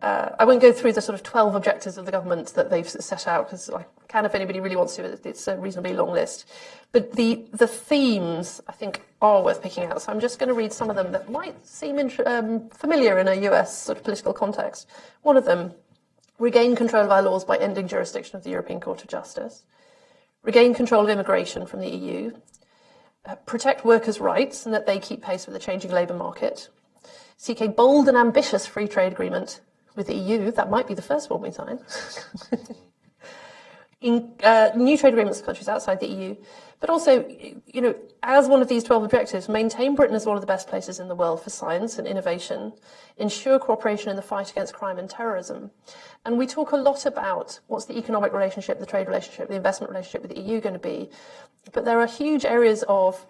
I won't go through the sort of 12 objectives of the government that they've set out, because I can if anybody really wants to. It's a reasonably long list. But the themes, I think, are worth picking out. So I'm just going to read some of them that might seem familiar in a US sort of political context. One of them, regain control of our laws by ending jurisdiction of the European Court of Justice. Regain control of immigration from the EU. Protect workers' rights and that they keep pace with the changing labour market. Seek a bold and ambitious free trade agreement with the EU. That might be the first one we sign. New trade agreements with countries outside the EU. But also, you know, as one of these 12 objectives, maintain Britain as one of the best places in the world for science and innovation, ensure cooperation in the fight against crime and terrorism. And we talk a lot about what's the economic relationship, the trade relationship, the investment relationship with the EU going to be. But there are huge areas of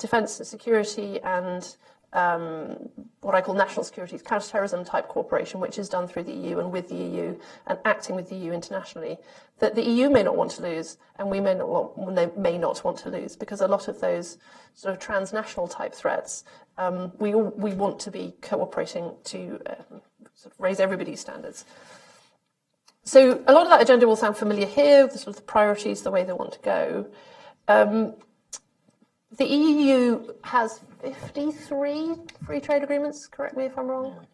defence and security and what I call national security, counter-terrorism type cooperation, which is done through the EU and with the EU and acting with the EU internationally, that the EU may not want to lose and we may not want to lose, because a lot of those sort of transnational type threats, we want to be cooperating to sort of raise everybody's standards. So a lot of that agenda will sound familiar here, the sort of the priorities, the way they want to go. The EU has 53 free trade agreements, correct me if I'm wrong.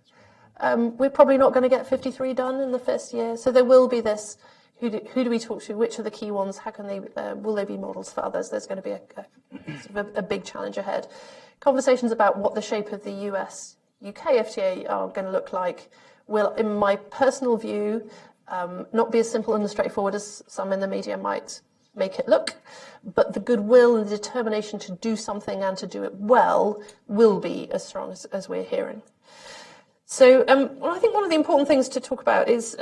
We're probably not going to get 53 done in the first year, so there will be this, who do we talk to, which are the key ones, how can they, will they be models for others? There's going to be sort of a big challenge ahead. Conversations about what the shape of the US-UK FTA are going to look like will, in my personal view, not be as simple and as straightforward as some in the media might make it look, but the goodwill and the determination to do something and to do it well will be as strong as we're hearing. So well, I think one of the important things to talk about is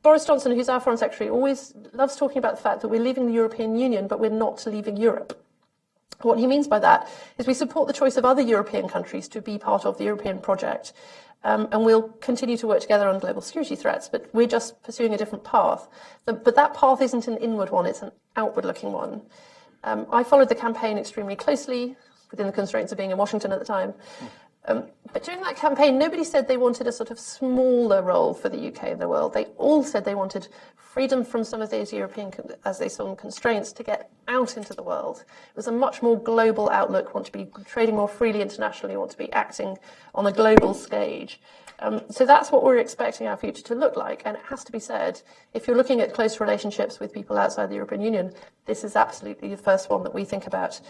Boris Johnson, who's our Foreign Secretary, always loves talking about the fact that we're leaving the European Union, but we're not leaving Europe. What he means by that is we support the choice of other European countries to be part of the European project. And we'll continue to work together on global security threats, but we're just pursuing a different path. But that path isn't an inward one, it's an outward-looking one. I followed the campaign extremely closely, within the constraints of being in Washington at the time. But during that campaign, nobody said they wanted a sort of smaller role for the UK in the world. They all said they wanted freedom from some of those European, as they saw them, constraints to get out into the world. It was a much more global outlook, want to be trading more freely internationally, want to be acting on a global stage. So that's what we're expecting our future to look like. And it has to be said, if you're looking at close relationships with people outside the European Union, this is absolutely the first one that we think about,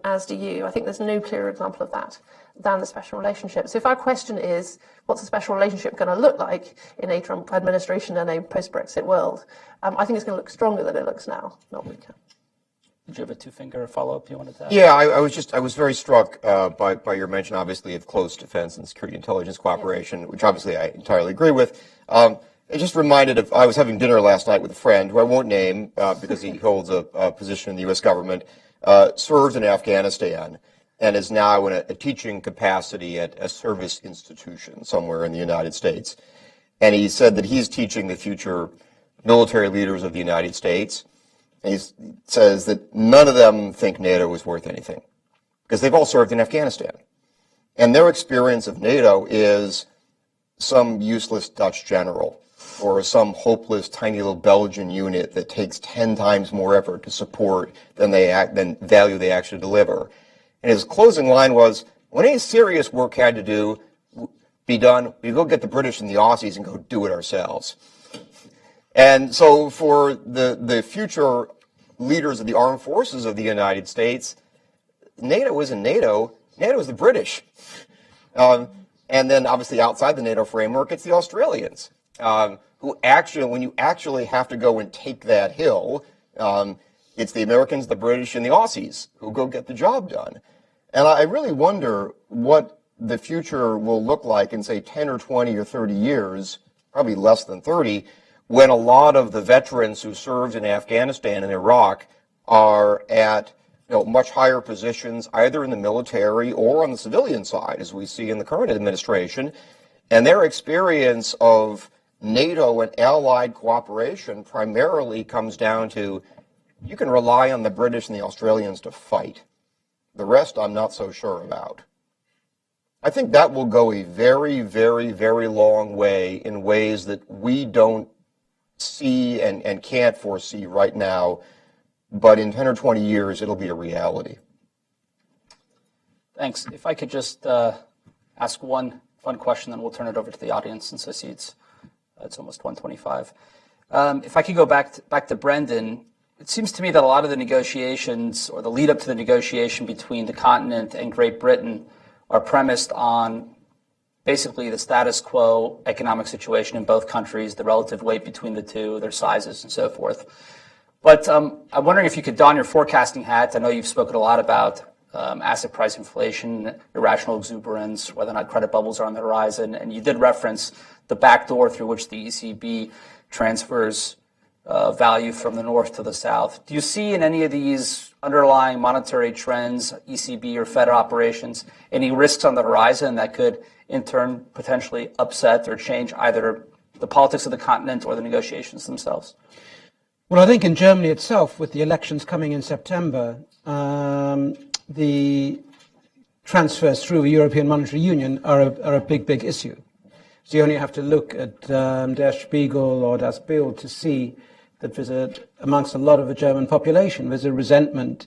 as do you. I think there's no clearer example of that than the special relationship. So if our question is, what's a special relationship going to look like in a Trump administration and a post-Brexit world, I think it's going to look stronger than it looks now, not weaker. Did you have a two-finger follow-up you wanted to add? Yeah, I was very struck by your mention, obviously, of close defense and security intelligence cooperation, which obviously I entirely agree with. It just reminded of, I was having dinner last night with a friend who I won't name because he holds a position in the U.S. government, served in Afghanistan, and is now in a teaching capacity at a service institution somewhere in the United States. And he said that he's teaching the future military leaders of the United States. And he says that none of them think NATO is worth anything because they've all served in Afghanistan. And their experience of NATO is some useless Dutch general or some hopeless tiny little Belgian unit that takes 10 times more effort to support than value they actually deliver. And his closing line was, when any serious work had to be done, we go get the British and the Aussies and go do it ourselves. And so for the future leaders of the armed forces of the United States, NATO isn't NATO. NATO is the British. And then obviously outside the NATO framework, it's the Australians, who actually, when you actually have to go and take that hill, it's the Americans, the British, and the Aussies who go get the job done. And I really wonder what the future will look like in, say, 10 or 20 or 30 years, probably less than 30, when a lot of the veterans who served in Afghanistan and Iraq are at much higher positions, either in the military or on the civilian side, as we see in the current administration, and their experience of NATO and allied cooperation primarily comes down to you can rely on the British and the Australians to fight. The rest I'm not so sure about. I think that will go a very, very, very long way in ways that we don't see and can't foresee right now. But in 10 or 20 years, it'll be a reality. Thanks. If I could just ask one fun question, then we'll turn it over to the audience since I see it's almost 1:25. If I could go back to Brendan, it seems to me that a lot of the negotiations or the lead up to the negotiation between the continent and Great Britain are premised on basically the status quo economic situation in both countries, the relative weight between the two, their sizes, and so forth. But I'm wondering if you could don your forecasting hat. I know you've spoken a lot about asset price inflation, irrational exuberance, whether or not credit bubbles are on the horizon, and you did reference the back door through which the ECB transfers value from the north to the south. Do you see in any of these underlying monetary trends, ECB or Fed operations, any risks on the horizon that could in turn potentially upset or change either the politics of the continent or the negotiations themselves? Well, I think in Germany itself, with the elections coming in September, the transfers through the European Monetary Union are a big, big issue. So you only have to look at Der Spiegel or Das Bild to see that amongst a lot of the German population, there's a resentment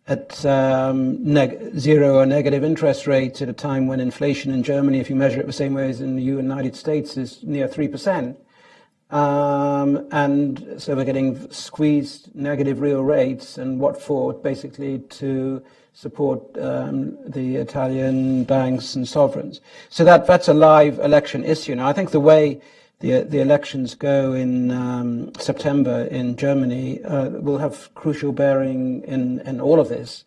at zero or negative interest rates at a time when inflation in Germany, if you measure it the same way as in the United States, is near 3%. And so we're getting squeezed negative real rates, and what for? Basically to support the Italian banks and sovereigns. So that's a live election issue. Now, I think the way the elections go in September in Germany will have crucial bearing in all of this,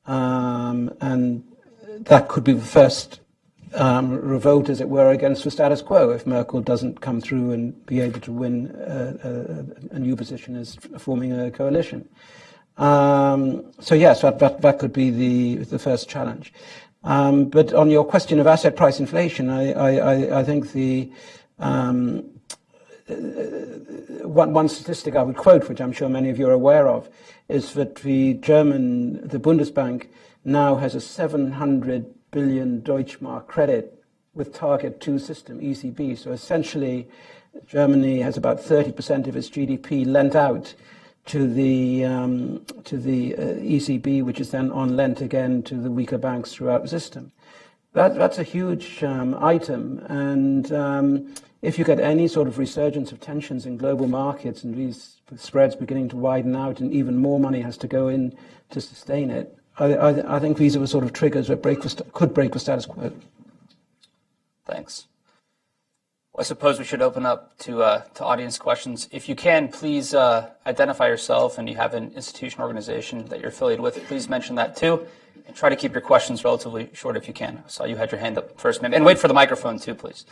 and that could be the first revolt, as it were, against the status quo if Merkel doesn't come through and be able to win a new position as forming a coalition. So yes, that could be the first challenge. But on your question of asset price inflation, I think the one statistic I would quote, which I'm sure many of you are aware of, is that the Bundesbank now has a 700 billion Deutschmark credit with Target 2 system, ECB. So essentially, Germany has about 30% of its GDP lent out to the ECB, which is then on lent again to the weaker banks throughout the system. That's a huge item, and if you get any sort of resurgence of tensions in global markets and these spreads beginning to widen out and even more money has to go in to sustain it, I think these are the sort of triggers that could break the status quo. Thanks. Well, I suppose we should open up to audience questions. If you can, please identify yourself, and you have an institution or organization that you're affiliated with, please mention that too. And try to keep your questions relatively short if you can. I saw you had your hand up first, ma'am. And wait for the microphone too, please.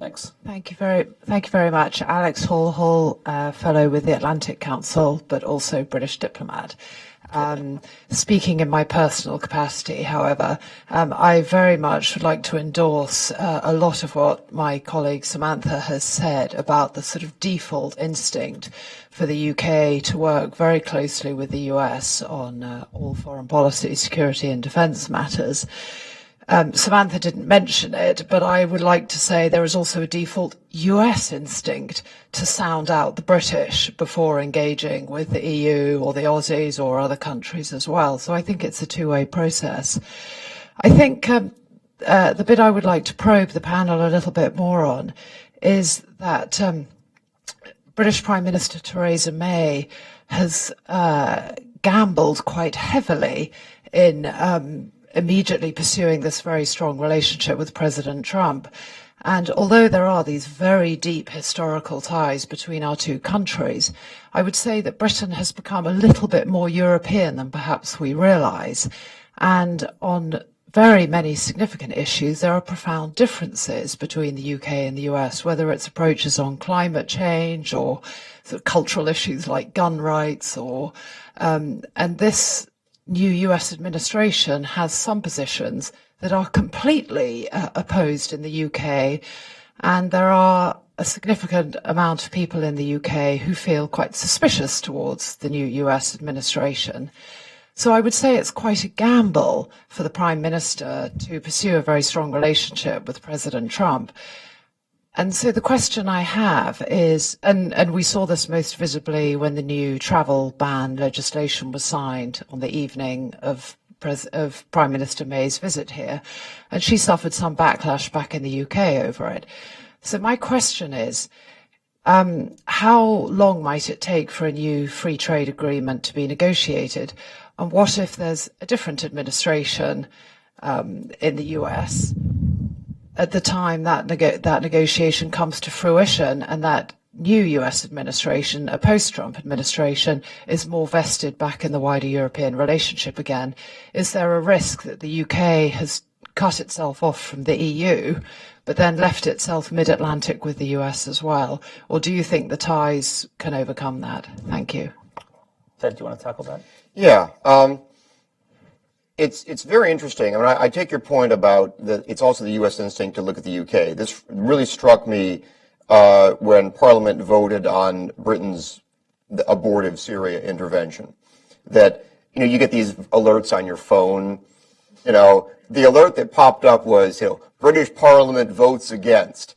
Thanks. Thank you very much. Alex Hall, fellow with the Atlantic Council, but also British diplomat. Speaking in my personal capacity, however, I very much would like to endorse a lot of what my colleague Samantha has said about the sort of default instinct for the UK to work very closely with the US on all foreign policy, security and defence matters. Samantha didn't mention it, but I would like to say there is also a default US instinct to sound out the British before engaging with the EU or the Aussies or other countries as well. So I think it's a two-way process. I think the bit I would like to probe the panel a little bit more on is that British Prime Minister Theresa May has gambled quite heavily in immediately pursuing this very strong relationship with President Trump. And although there are these very deep historical ties between our two countries, I would say that Britain has become a little bit more European than perhaps we realise. And on very many significant issues, there are profound differences between the UK and the US, whether it's approaches on climate change or sort of cultural issues like gun rights or, and this new US administration has some positions that are completely opposed in the UK, and there are a significant amount of people in the UK who feel quite suspicious towards the new US administration. So I would say it's quite a gamble for the Prime Minister to pursue a very strong relationship with President Trump. And so the question I have is, and we saw this most visibly when the new travel ban legislation was signed on the evening of Prime Minister May's visit here, and she suffered some backlash back in the UK over it. So my question is, how long might it take for a new free trade agreement to be negotiated? And what if there's a different administration in the US at the time that negotiation comes to fruition, and that new US administration, a post-Trump administration, is more vested back in the wider European relationship again? Is there a risk that the UK has cut itself off from the EU, but then left itself mid-Atlantic with the US as well? Or do you think the ties can overcome that? Thank you. Ted, do you want to tackle that? Yeah. It's very interesting. I mean, I take your point about that it's also the U.S. instinct to look at the UK. This really struck me when Parliament voted on Britain's abortive Syria intervention. That, you get these alerts on your phone. The alert that popped up was, British Parliament votes against.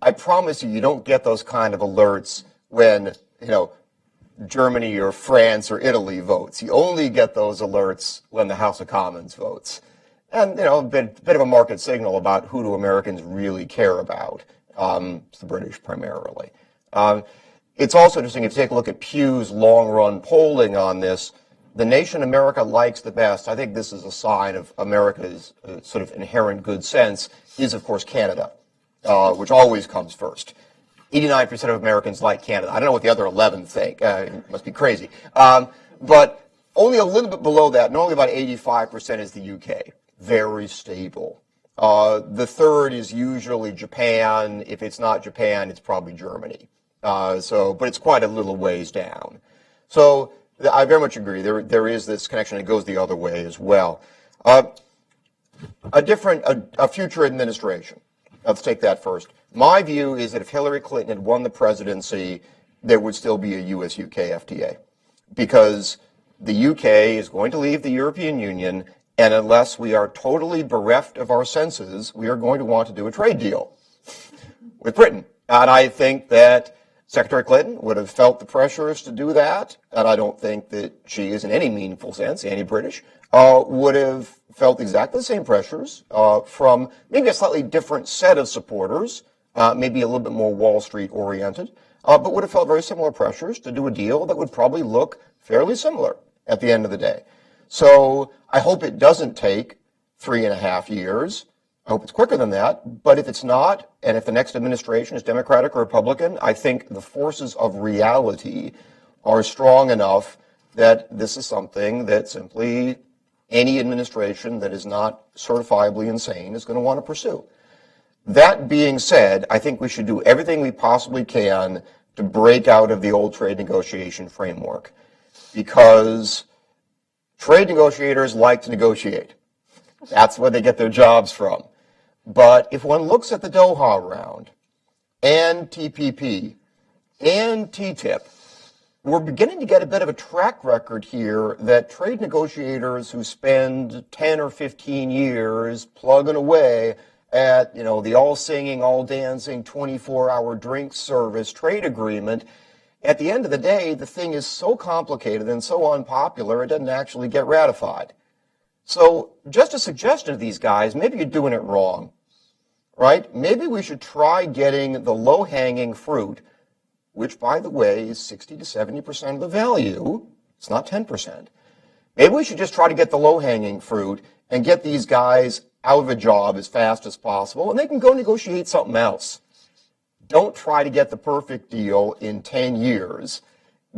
I promise you don't get those kind of alerts when, Germany or France or Italy votes. You only get those alerts when the House of Commons votes. And, a bit of a market signal about who do Americans really care about. It's the British primarily. It's also interesting if you take a look at Pew's long-run polling on this. The nation America likes the best, I think this is a sign of America's sort of inherent good sense, is, of course, Canada, which always comes first. 89% of Americans like Canada. I don't know what the other 11 think. It must be crazy. But only a little bit below that, and only about 85% is the UK. Very stable. The third is usually Japan. If it's not Japan, it's probably Germany. But it's quite a little ways down. So I very much agree. There is this connection. It goes the other way as well. A future administration. Let's take that first. My view is that if Hillary Clinton had won the presidency, there would still be a US-UK FTA, because the UK is going to leave the European Union, and unless we are totally bereft of our senses, we are going to want to do a trade deal with Britain. And I think that Secretary Clinton would have felt the pressures to do that, and I don't think that she is in any meaningful sense anti-British, would have felt exactly the same pressures from maybe a slightly different set of supporters, maybe a little bit more Wall Street oriented, but would have felt very similar pressures to do a deal that would probably look fairly similar at the end of the day. So I hope it doesn't take 3.5 years. I hope it's quicker than that. But if it's not, and if the next administration is Democratic or Republican, I think the forces of reality are strong enough that this is something that simply any administration that is not certifiably insane is going to want to pursue. That being said, I think we should do everything we possibly can to break out of the old trade negotiation framework, because trade negotiators like to negotiate. That's where they get their jobs from. But if one looks at the Doha round and TPP and TTIP, we're beginning to get a bit of a track record here that trade negotiators who spend 10 or 15 years plugging away at, the all singing, all dancing, 24-hour drink service trade agreement, at the end of the day, the thing is so complicated and so unpopular, it doesn't actually get ratified. So just a suggestion to these guys, maybe you're doing it wrong, right? Maybe we should try getting the low-hanging fruit, which, by the way, is 60 to 70% of the value. It's not 10%. Maybe we should just try to get the low-hanging fruit and get these guys out of a job as fast as possible, and they can go negotiate something else. Don't try to get the perfect deal in 10 years.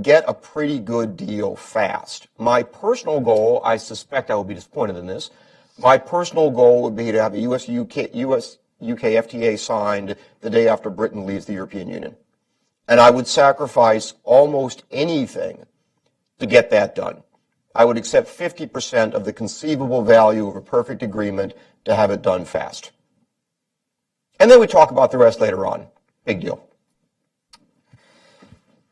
Get a pretty good deal fast. My personal goal, I suspect I will be disappointed in this, my personal goal would be to have a US-UK FTA signed the day after Britain leaves the European Union. And I would sacrifice almost anything to get that done. I would accept 50% of the conceivable value of a perfect agreement to have it done fast. And then we talk about the rest later on. Big deal.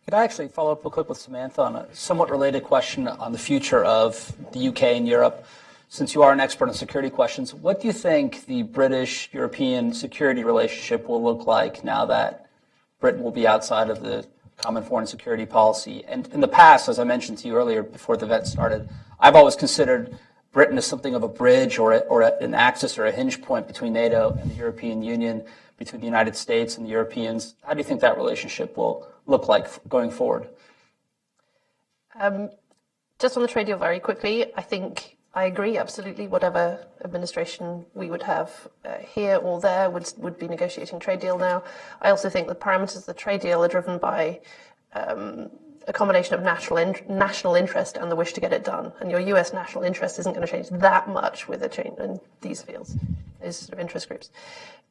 Could I actually follow up real quick with Samantha on a somewhat related question on the future of the UK and Europe? Since you are an expert on security questions, what do you think the British-European security relationship will look like now that Britain will be outside of the common foreign security policy? And in the past, as I mentioned to you earlier before the event started, I've always considered Britain as something of a bridge or an axis or a hinge point between NATO and the European Union, between the United States and the Europeans. How do you think that relationship will look like going forward? Just on the trade deal very quickly, I agree absolutely. Whatever administration we would have here or there would be negotiating trade deal now. I also think the parameters of the trade deal are driven by a combination of national interest and the wish to get it done. And your US national interest isn't going to change that much with a change in these fields, these sort of interest groups.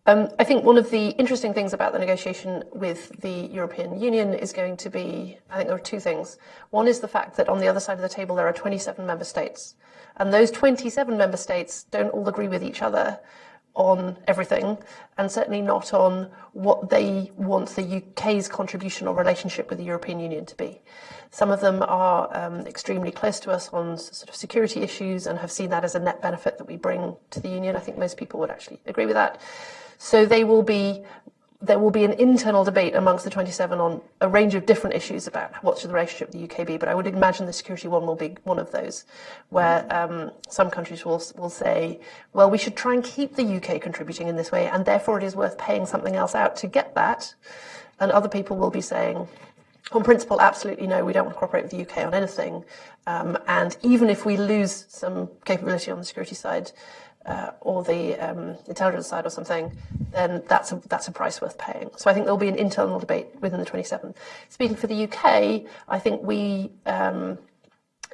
I think one of the interesting things about the negotiation with the European Union is going to be, I think there are two things. One is the fact that on the other side of the table there are 27 member states. And those 27 member states don't all agree with each other on everything, and certainly not on what they want the UK's contribution or relationship with the European Union to be. Some of them are extremely close to us on sort of security issues and have seen that as a net benefit that we bring to the Union. I think most people would actually agree with that. So there will be an internal debate amongst the 27 on a range of different issues about what should the relationship with the UK be, but I would imagine the security one will be one of those, where some countries will say, well, we should try and keep the UK contributing in this way, and therefore it is worth paying something else out to get that. And other people will be saying, on principle, absolutely no, we don't want to cooperate with the UK on anything. And even if we lose some capability on the security side, or the intelligence side or something, then that's a price worth paying. So I think there'll be an internal debate within the 27. Speaking for the UK, I think we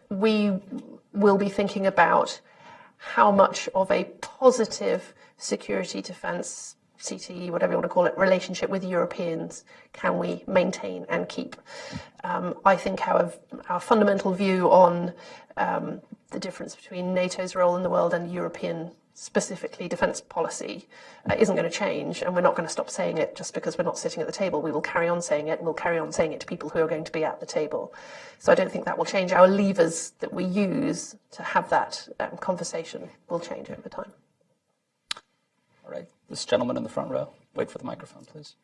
will be thinking about how much of a positive security, defence, CTE, whatever you want to call it, relationship with Europeans can we maintain and keep. I think our fundamental view on the difference between NATO's role in the world and European, specifically defence policy, isn't going to change, and we're not going to stop saying it just because we're not sitting at the table. We will carry on saying it, and we'll carry on saying it to people who are going to be at the table. So I don't think that will change. Our levers that we use to have that conversation will change over time. All right, this gentleman in the front row. Wait for the microphone, please.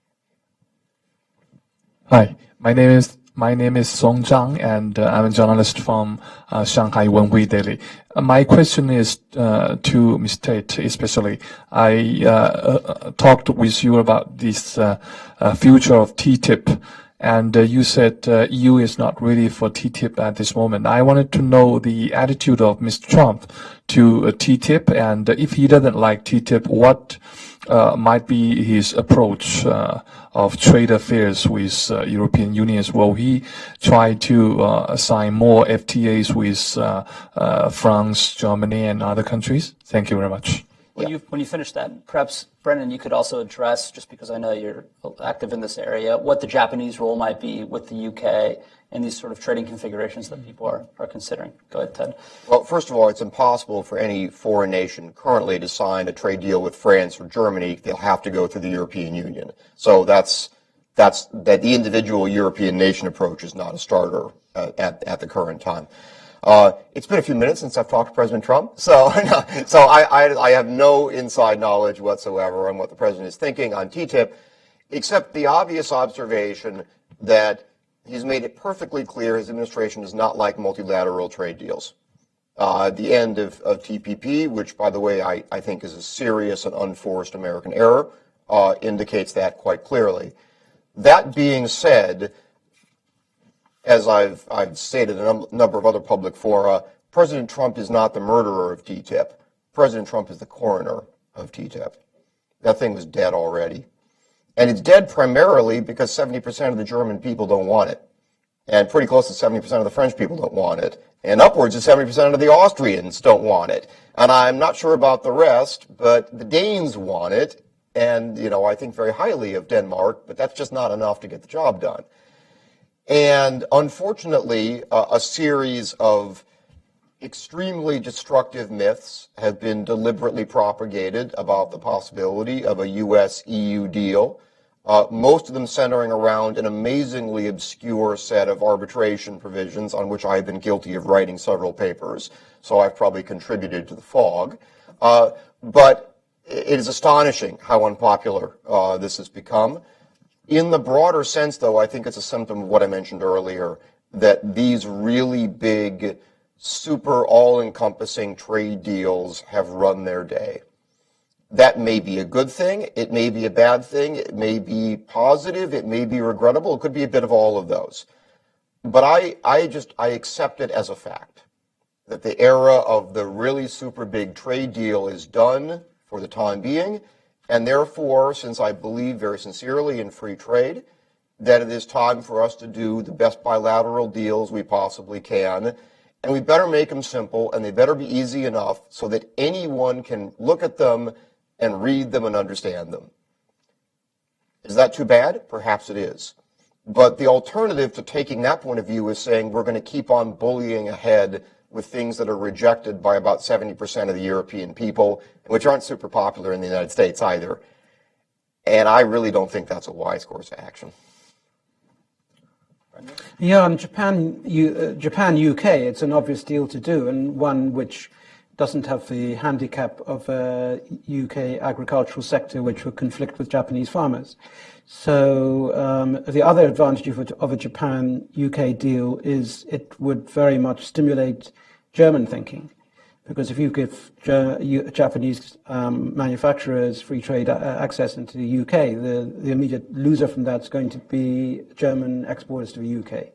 Hi, my name is Song Zhang, and I'm a journalist from Shanghai Wenhui Daily. My question is to Ms. Tate, especially. I talked with you about this future of TTIP, and you said EU is not ready for TTIP at this moment. I wanted to know the attitude of Mr. Trump to TTIP, and if he doesn't like TTIP, what might be his approach of trade affairs with European unions? Will he try to sign more FTAs with France, Germany, and other countries? Thank you very much. When you finish that, perhaps, Brendan, you could also address, just because I know you're active in this area, what the Japanese role might be with the UK and these sort of trading configurations that people are considering. Go ahead, Ted. Well, first of all, it's impossible for any foreign nation currently to sign a trade deal with France or Germany. They'll have to go through the European Union. So that the individual European nation approach is not a starter at the current time. It's been a few minutes since I've talked to President Trump, so I have no inside knowledge whatsoever on what the president is thinking on TTIP, except the obvious observation that he's made it perfectly clear his administration does not like multilateral trade deals. The end of TPP, which, by the way, I think is a serious and unforced American error, indicates that quite clearly. That being said, as I've stated in a number of other public fora, President Trump is not the murderer of TTIP. President Trump is the coroner of TTIP. That thing was dead already. And it's dead primarily because 70% of the German people don't want it. And pretty close to 70% of the French people don't want it. And upwards of 70% of the Austrians don't want it. And I'm not sure about the rest, but the Danes want it. And, I think very highly of Denmark, but that's just not enough to get the job done. And unfortunately, a series of extremely destructive myths have been deliberately propagated about the possibility of a U.S.-EU deal, most of them centering around an amazingly obscure set of arbitration provisions on which I have been guilty of writing several papers, so I've probably contributed to the fog. But it is astonishing how unpopular this has become. In the broader sense, though, I think it's a symptom of what I mentioned earlier, that these really big, super all-encompassing trade deals have run their day. That may be a good thing, it may be a bad thing, it may be positive, it may be regrettable, it could be a bit of all of those. But I accept it as a fact, that the era of the really super big trade deal is done for the time being. And therefore, since I believe very sincerely in free trade, that it is time for us to do the best bilateral deals we possibly can. And we better make them simple, and they better be easy enough so that anyone can look at them and read them and understand them. Is that too bad? Perhaps it is. But the alternative to taking that point of view is saying we're going to keep on bullying ahead with things that are rejected by about 70% of the European people, which aren't super popular in the United States either. And I really don't think that's a wise course of action. Yeah, on Japan-UK, it's an obvious deal to do, and one which doesn't have the handicap of a UK agricultural sector which would conflict with Japanese farmers. So the other advantage of a Japan-UK deal is it would very much stimulate German thinking, because if you give Japanese manufacturers free trade access into the UK, the immediate loser from that is going to be German exporters to the UK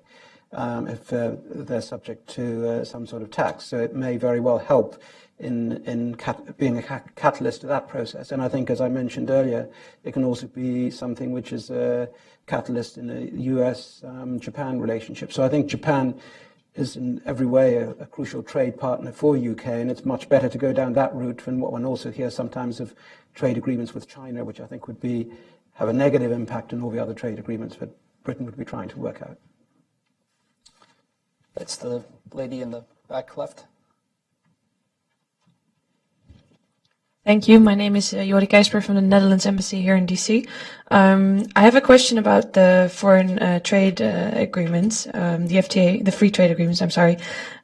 if they're subject to some sort of tax. So it may very well help in being a catalyst to that process. And I think, as I mentioned earlier, it can also be something which is a catalyst in the US-Japan relationship. So I think Japan is in every way a crucial trade partner for UK, and it's much better to go down that route than what one also hears sometimes of trade agreements with China, which I think would have a negative impact on all the other trade agreements that Britain would be trying to work out. That's the lady in the back left. Thank you. My name is Jori Keijsper from the Netherlands Embassy here in DC. I have a question about the foreign trade agreements, the FTA, the free trade agreements, I'm sorry.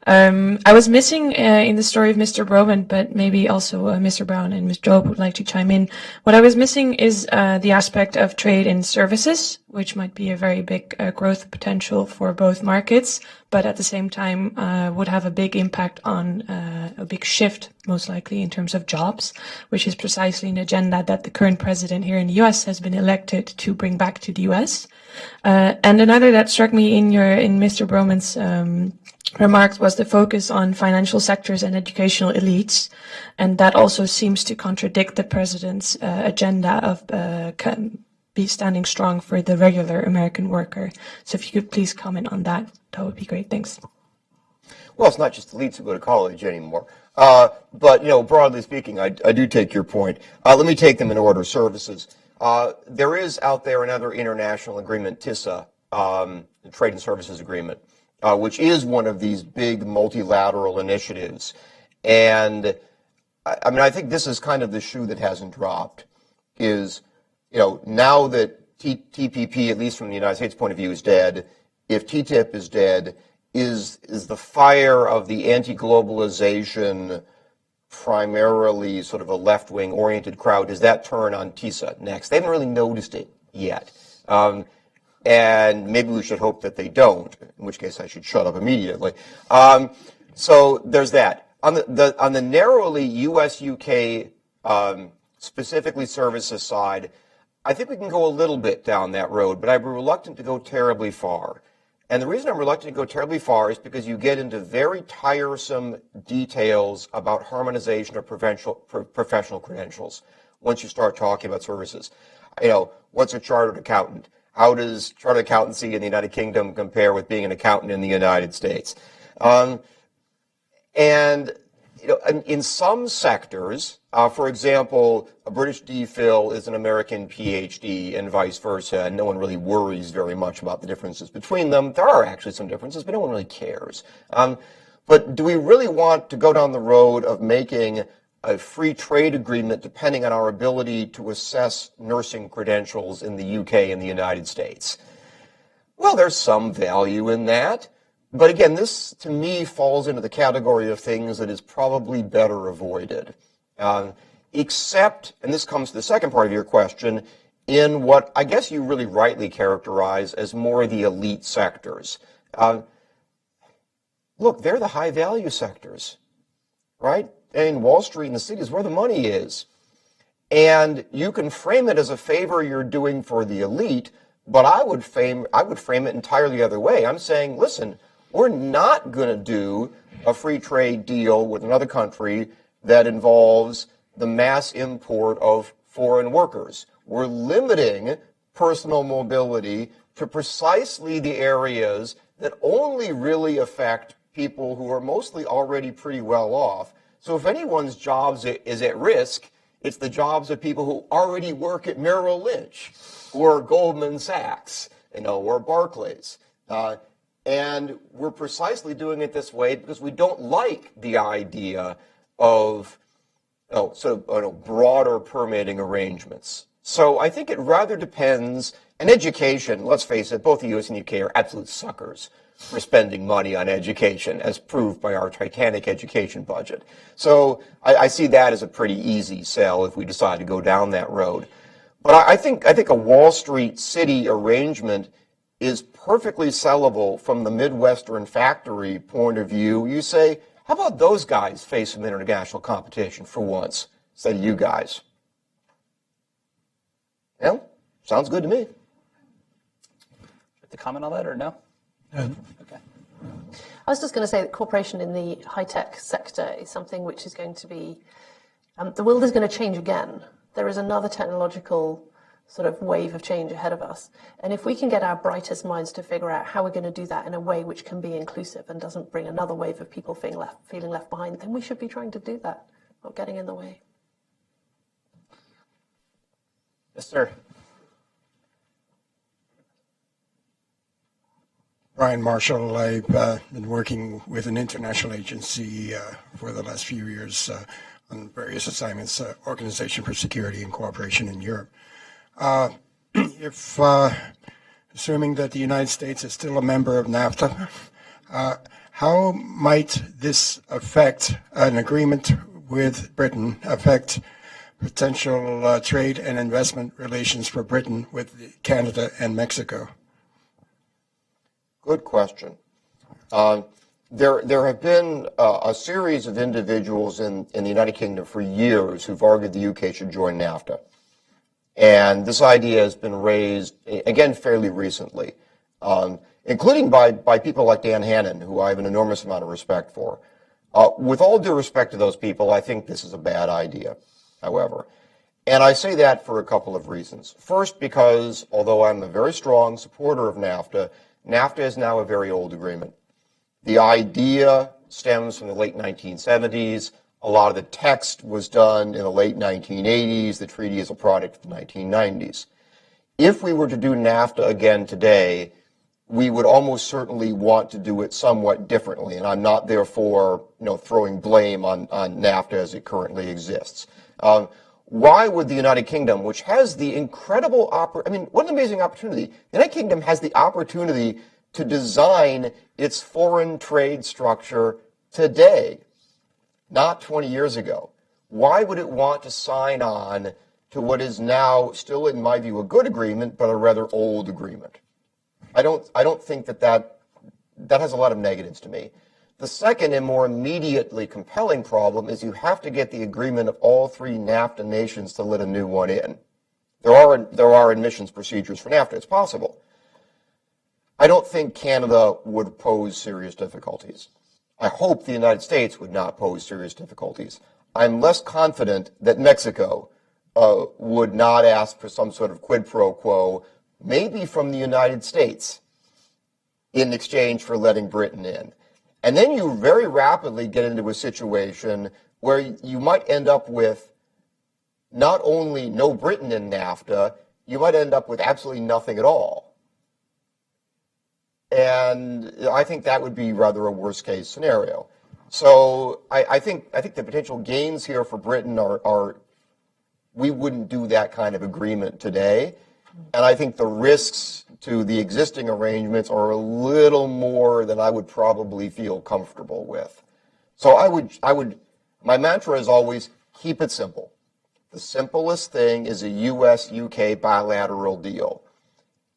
I was missing in the story of Mr. Bromund, but maybe also Mr. Brown and Ms. Job would like to chime in. What I was missing is the aspect of trade in services, which might be a very big growth potential for both markets, but at the same time would have a big impact on a big shift, most likely, in terms of jobs, which is precisely an agenda that the current president here in the US has been elected to bring back to the US. And another that struck me in Mr. Bromund's remarked was the focus on financial sectors and educational elites, and that also seems to contradict the president's agenda of be standing strong for the regular American worker. So if you could please comment on that, that would be great. Thanks. Well, it's not just elites who go to college anymore. But, broadly speaking, I do take your point. Let me take them in order. Services. There is out there another international agreement, TISA, the Trade and Services Agreement, which is one of these big multilateral initiatives. And, I think this is kind of the shoe that hasn't dropped, is, now that TPP, at least from the United States point of view, is dead, if TTIP is dead, is the fire of the anti-globalization, primarily sort of a left-wing oriented crowd, does that turn on TISA next? They haven't really noticed it yet. And maybe we should hope that they don't, in which case I should shut up immediately. So there's that. On the narrowly US-UK, specifically services side, I think we can go a little bit down that road, but I'm reluctant to go terribly far. And the reason I'm reluctant to go terribly far is because you get into very tiresome details about harmonization of professional credentials once you start talking about services. What's a chartered accountant? How does chartered accountancy in the United Kingdom compare with being an accountant in the United States? In some sectors, for example, a British DPhil is an American PhD and vice versa, and no one really worries very much about the differences between them. There are actually some differences, but no one really cares. But do we really want to go down the road of making a free trade agreement depending on our ability to assess nursing credentials in the UK and the United States? Well, there's some value in that. But again, this, to me, falls into the category of things that is probably better avoided. Except, and this comes to the second part of your question, in what I guess you really rightly characterize as more the elite sectors. Look, they're the high-value sectors, right? And Wall Street and the city is where the money is. And you can frame it as a favor you're doing for the elite, but I would frame it entirely the other way. I'm saying, listen, we're not going to do a free trade deal with another country that involves the mass import of foreign workers. We're limiting personal mobility to precisely the areas that only really affect people who are mostly already pretty well off. So if anyone's jobs is at risk, it's the jobs of people who already work at Merrill Lynch or Goldman Sachs, or Barclays. And we're precisely doing it this way because we don't like the idea of broader permitting arrangements. So I think it rather depends. And education, let's face it, both the U.S. and the UK are absolute suckers for spending money on education, as proved by our titanic education budget. So I see that as a pretty easy sell if we decide to go down that road. But I think a Wall Street city arrangement is perfectly sellable from the Midwestern factory point of view. You say, how about those guys face some international competition for once, instead of you guys? Yeah, sounds good to me. To comment on that or no? Okay. I was just going to say that cooperation in the high-tech sector is something which is going to be, the world is going to change again. There is another technological sort of wave of change ahead of us. And if we can get our brightest minds to figure out how we're going to do that in a way which can be inclusive and doesn't bring another wave of people feeling left behind, then we should be trying to do that, not getting in the way. Yes, sir. Brian Marshall. I've been working with an international agency for the last few years on various assignments, Organization for Security and Cooperation in Europe. If, assuming that the United States is still a member of NAFTA, how might this affect an agreement with Britain, affect potential trade and investment relations for Britain with Canada and Mexico? Good question. There have been a series of individuals in the United Kingdom for years who've argued the UK should join NAFTA. And this idea has been raised, again, fairly recently. including by people like Dan Hannan, who I have an enormous amount of respect for. With all due respect to those people, I think this is a bad idea, however. And I say that for a couple of reasons. First, because although I'm a very strong supporter of NAFTA, NAFTA is now a very old agreement. The idea stems from the late 1970s. A lot of the text was done in the late 1980s. The treaty is a product of the 1990s. If we were to do NAFTA again today, we would almost certainly want to do it somewhat differently. And I'm not therefore, throwing blame on NAFTA as it currently exists. Why would the United Kingdom, which has the incredible what an amazing opportunity. The United Kingdom has the opportunity to design its foreign trade structure today, not 20 years ago. Why would it want to sign on to what is now still, in my view, a good agreement, but a rather old agreement? I don't think that has a lot of negatives to me. The second and more immediately compelling problem is you have to get the agreement of all three NAFTA nations to let a new one in. There are admissions procedures for NAFTA. It's possible. I don't think Canada would pose serious difficulties. I hope the United States would not pose serious difficulties. I'm less confident that Mexico would not ask for some sort of quid pro quo, maybe from the United States, in exchange for letting Britain in. And then you very rapidly get into a situation where you might end up with not only no Britain in NAFTA, you might end up with absolutely nothing at all. And I think that would be rather a worst case scenario. So I think the potential gains here for Britain are we wouldn't do that kind of agreement today. And I think the risks to the existing arrangements are a little more than I would probably feel comfortable with. So my mantra is always keep it simple. The simplest thing is a US-UK bilateral deal.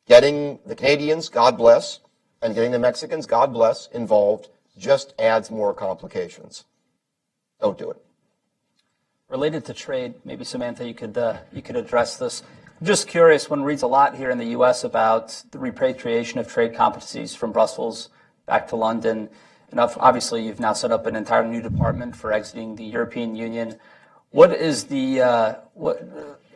Getting the Canadians, God bless, and getting the Mexicans, God bless, involved just adds more complications. Don't do it. Related to trade, maybe Samantha, you could address this. I'm just curious, one reads a lot here in the U.S. about the repatriation of trade competencies from Brussels back to London. And obviously, you've now set up an entirely new department for exiting the European Union. What is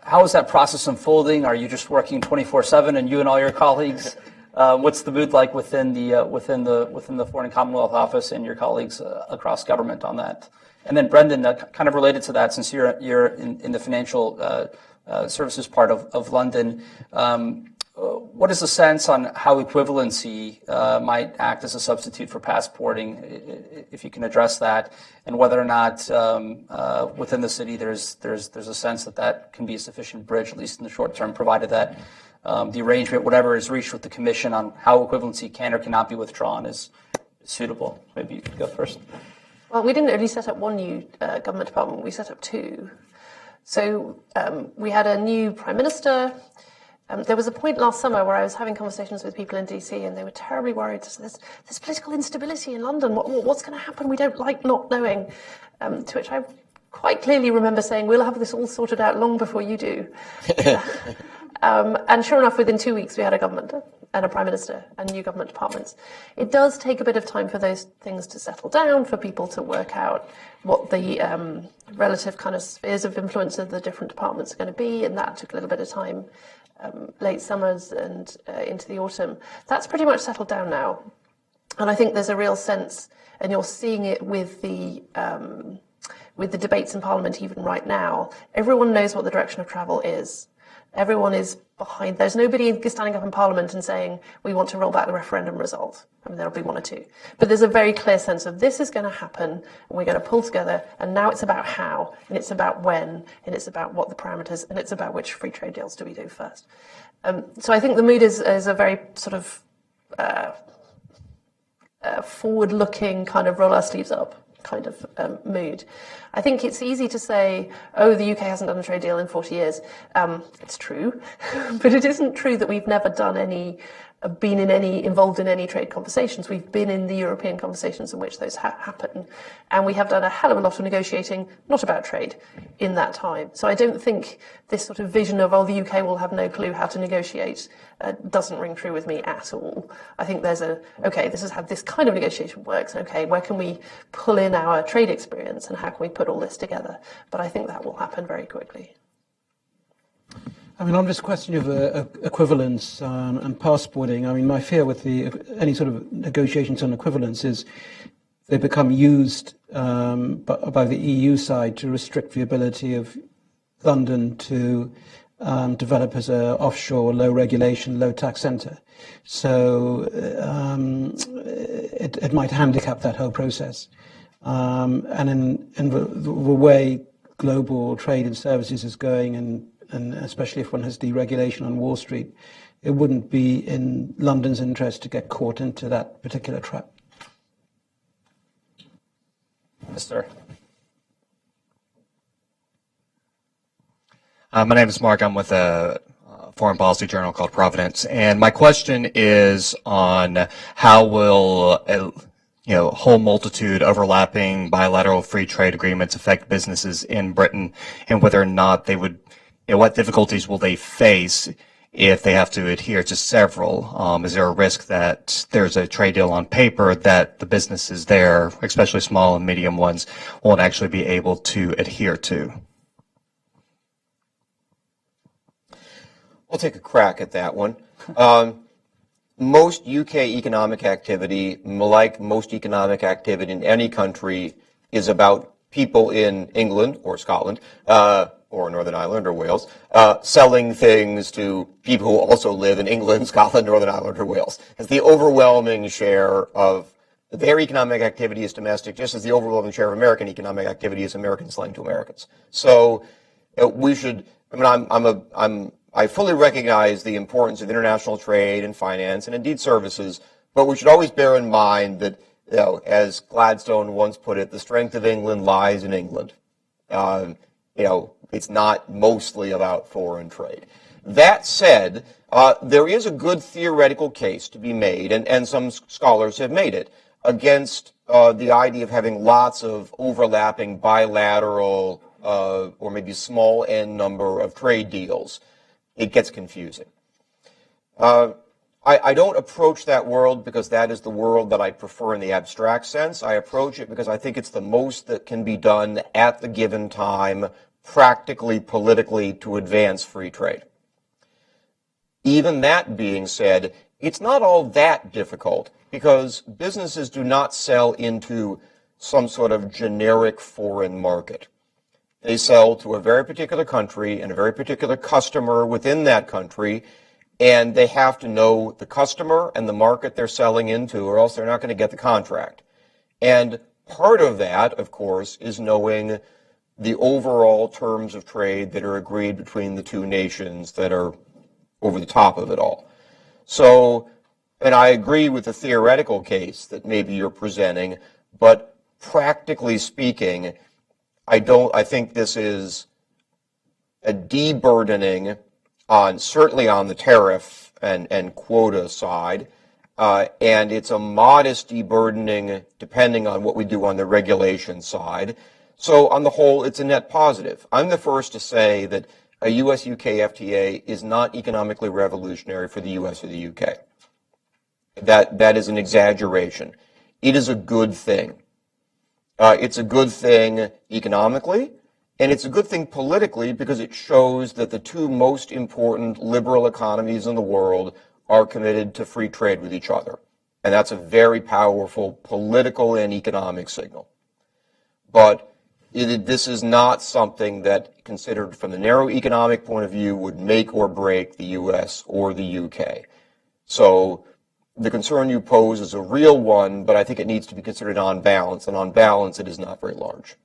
how is that process unfolding? Are you just working 24/7, and you and all your colleagues? What's the mood like within the Foreign and Commonwealth Office and your colleagues across government on that? And then, Brendan, kind of related to that, since you're in the financial services part of London, what is the sense on how equivalency might act as a substitute for passporting, if you can address that, and whether or not within the city there's a sense that can be a sufficient bridge, at least in the short term, provided that the arrangement, whatever is reached with the Commission on how equivalency can or cannot be withdrawn, is suitable. Maybe you could go first. Well, we didn't only set up one new government department, we set up two. So we had a new Prime Minister. There was a point last summer where I was having conversations with people in DC, and they were terribly worried. There's political instability in London. What's going to happen? We don't like not knowing. To which I quite clearly remember saying, we'll have this all sorted out long before you do. And sure enough, within 2 weeks, we had a government and a Prime Minister and new government departments. It does take a bit of time for those things to settle down, for people to work out what the relative kind of spheres of influence of the different departments are going to be, and that took a little bit of time, late summers and into the autumn. That's pretty much settled down now. And I think there's a real sense, and you're seeing it with the debates in Parliament even right now, everyone knows what the direction of travel is. Everyone is behind. There's nobody standing up in Parliament and saying, we want to roll back the referendum result. I mean, there'll be one or two. But there's a very clear sense of this is going to happen, and we're going to pull together, and now it's about how, and it's about when, and it's about what the parameters, and it's about which free trade deals do we do first. So I think the mood is a very sort of forward-looking kind of roll our sleeves up kind of mood. I think it's easy to say, oh, the UK hasn't done a trade deal in 40 years. It's true, but it isn't true that we've never done any been involved in any trade conversations. We've been in the European conversations in which those happen, and we have done a hell of a lot of negotiating, not about trade, in that time. So I don't think this sort of vision of, the UK will have no clue how to negotiate doesn't ring true with me at all. I think there's this is how this kind of negotiation works. Okay, where can we pull in our trade experience and how can we put all this together? But I think that will happen very quickly. I mean, on this question of equivalence and passporting, I mean, my fear with any sort of negotiations on equivalence is they become used by the EU side to restrict the ability of London to develop as an offshore, low regulation, low tax centre. So it might handicap that whole process. And in the way global trade and services is going, and especially if one has deregulation on Wall Street, it wouldn't be in London's interest to get caught into that particular trap. Mr. My name is Mark. I'm with a foreign policy journal called Providence, and my question is on how will a whole multitude overlapping bilateral free trade agreements affect businesses in Britain, and whether or not they would, what difficulties will they face if they have to adhere to several? Is there a risk that there's a trade deal on paper that the businesses there, especially small and medium ones, won't actually be able to adhere to? I'll take a crack at that one. Most UK economic activity, like most economic activity in any country, is about people in England or Scotland, or Northern Ireland or Wales, selling things to people who also live in England, Scotland, Northern Ireland, or Wales. As the overwhelming share of their economic activity is domestic, just as the overwhelming share of American economic activity is American selling to Americans. So we should. I mean, I fully recognize the importance of international trade and finance and indeed services, but we should always bear in mind that, as Gladstone once put it, the strength of England lies in England. It's not mostly about foreign trade. That said, there is a good theoretical case to be made, and some scholars have made it, against the idea of having lots of overlapping bilateral or maybe small n number of trade deals. It gets confusing. I don't approach that world because that is the world that I prefer in the abstract sense. I approach it because I think it's the most that can be done at the given time, practically, politically, to advance free trade. Even that being said, it's not all that difficult because businesses do not sell into some sort of generic foreign market. They sell to a very particular country and a very particular customer within that country, and they have to know the customer and the market they're selling into, or else they're not going to get the contract. And part of that, of course, is knowing the overall terms of trade that are agreed between the two nations that are over the top of it all. So, and I agree with the theoretical case that maybe you're presenting, but practically speaking, I think this is a deburdening certainly on the tariff and quota side, and it's a modest deburdening depending on what we do on the regulation side. So on the whole, it's a net positive. I'm the first to say that a US-UK FTA is not economically revolutionary for the US or the UK. That is an exaggeration. It is a good thing. It's a good thing economically, and it's a good thing politically because it shows that the two most important liberal economies in the world are committed to free trade with each other. And that's a very powerful political and economic signal. But this is not something that, considered from the narrow economic point of view, would make or break the US or the UK. So the concern you pose is a real one, but I think it needs to be considered on balance, and on balance, it is not very large.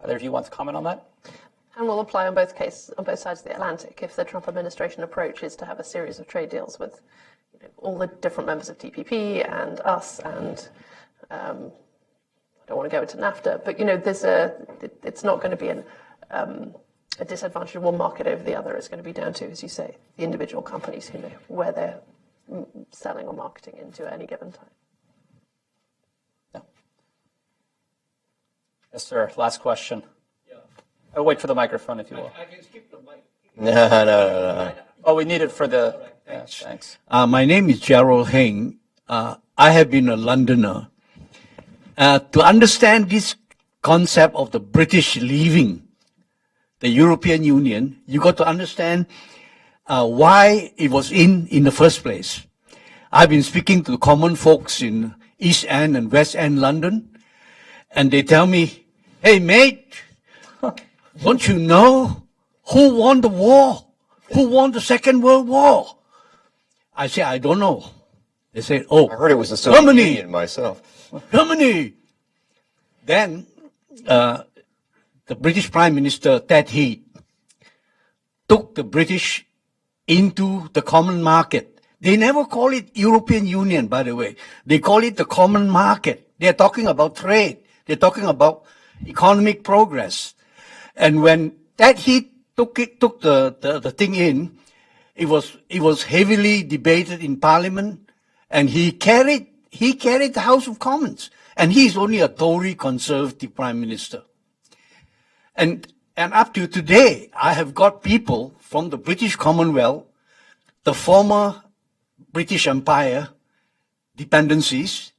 Either of you want to comment on that? And will apply on both sides of the Atlantic. If the Trump administration approach is to have a series of trade deals with all the different members of TPP and us, and I don't want to go into NAFTA, but it's not going to be a disadvantage of one market over the other. It's going to be down to, as you say, the individual companies who know where they're selling or marketing into at any given time. Yeah. Yes, sir. Last question. Yeah. I'll wait for the microphone, if you will. I can skip the mic. No. Oh, we need it for the... Yeah, thanks. My name is Gerald Heng. I have been a Londoner. To understand this concept of the British leaving the European Union, you got to understand why it was in the first place. I've been speaking to common folks in East End and West End London, and they tell me, hey mate, don't you know who won the war? Who won the Second World War? I say, I don't know. They say, oh, I heard it was the Soviet Germany. Union myself. Germany. Then the British Prime Minister, Ted took the British into the common market. They never call it European Union, by the way. They call it the common market. They're talking about trade. They're talking about economic progress. And when Ted took the thing in, it was heavily debated in Parliament, and he carried the House of Commons. And he's only a Tory Conservative Prime Minister. And up to today, I have got people from the British Commonwealth, the former British Empire dependencies.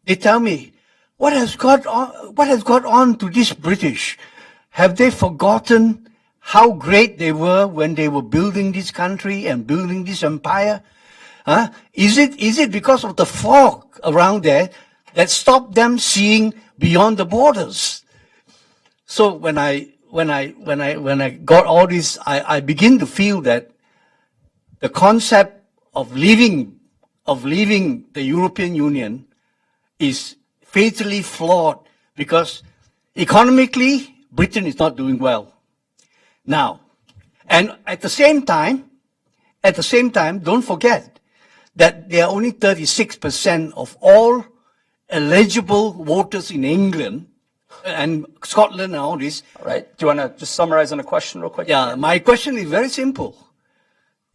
They tell me, what has got on to this British? Have they forgotten how great they were when they were building this country and building this empire? Is it because of the fog around there that stopped them seeing beyond the borders? So when I got all this, I begin to feel that the concept of leaving the European Union is fatally flawed, because economically Britain is not doing well now. And at the same time, don't forget that there are only 36% of all eligible voters in England and Scotland and all this. All right. Do you want to just summarize on a question real quick? Yeah, my question is very simple.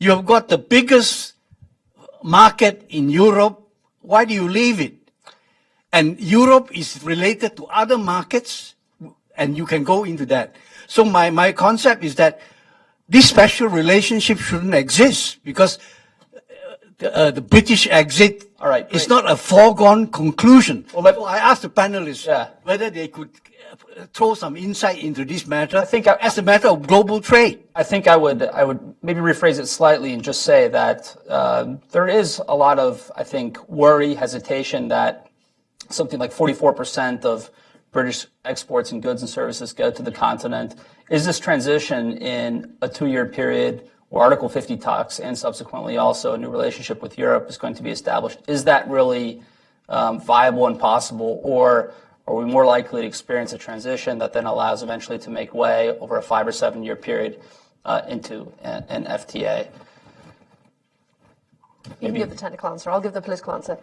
You have got the biggest market in Europe. Why do you leave it? And Europe is related to other markets, and you can go into that. So my concept is that this special relationship shouldn't exist, because the British exit is not a foregone conclusion. Well, so I asked the panelists whether they could throw some insight into this matter as a matter of global trade. I think I would maybe rephrase it slightly and just say that there is a lot of, I think, worry, hesitation that something like 44% of British exports and goods and services go to the continent. Is this transition in a 2-year period where Article 50 talks and subsequently also a new relationship with Europe is going to be established? Is that really viable and possible, or are we more likely to experience a transition that then allows eventually to make way over a 5 or 7 year period into an FTA? You can give the technical answer. I'll give the political answer.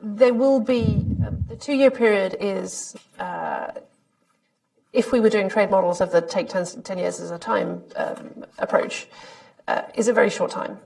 There will be the 2-year period is, if we were doing trade models of the take 10 years as a time approach, is a very short time.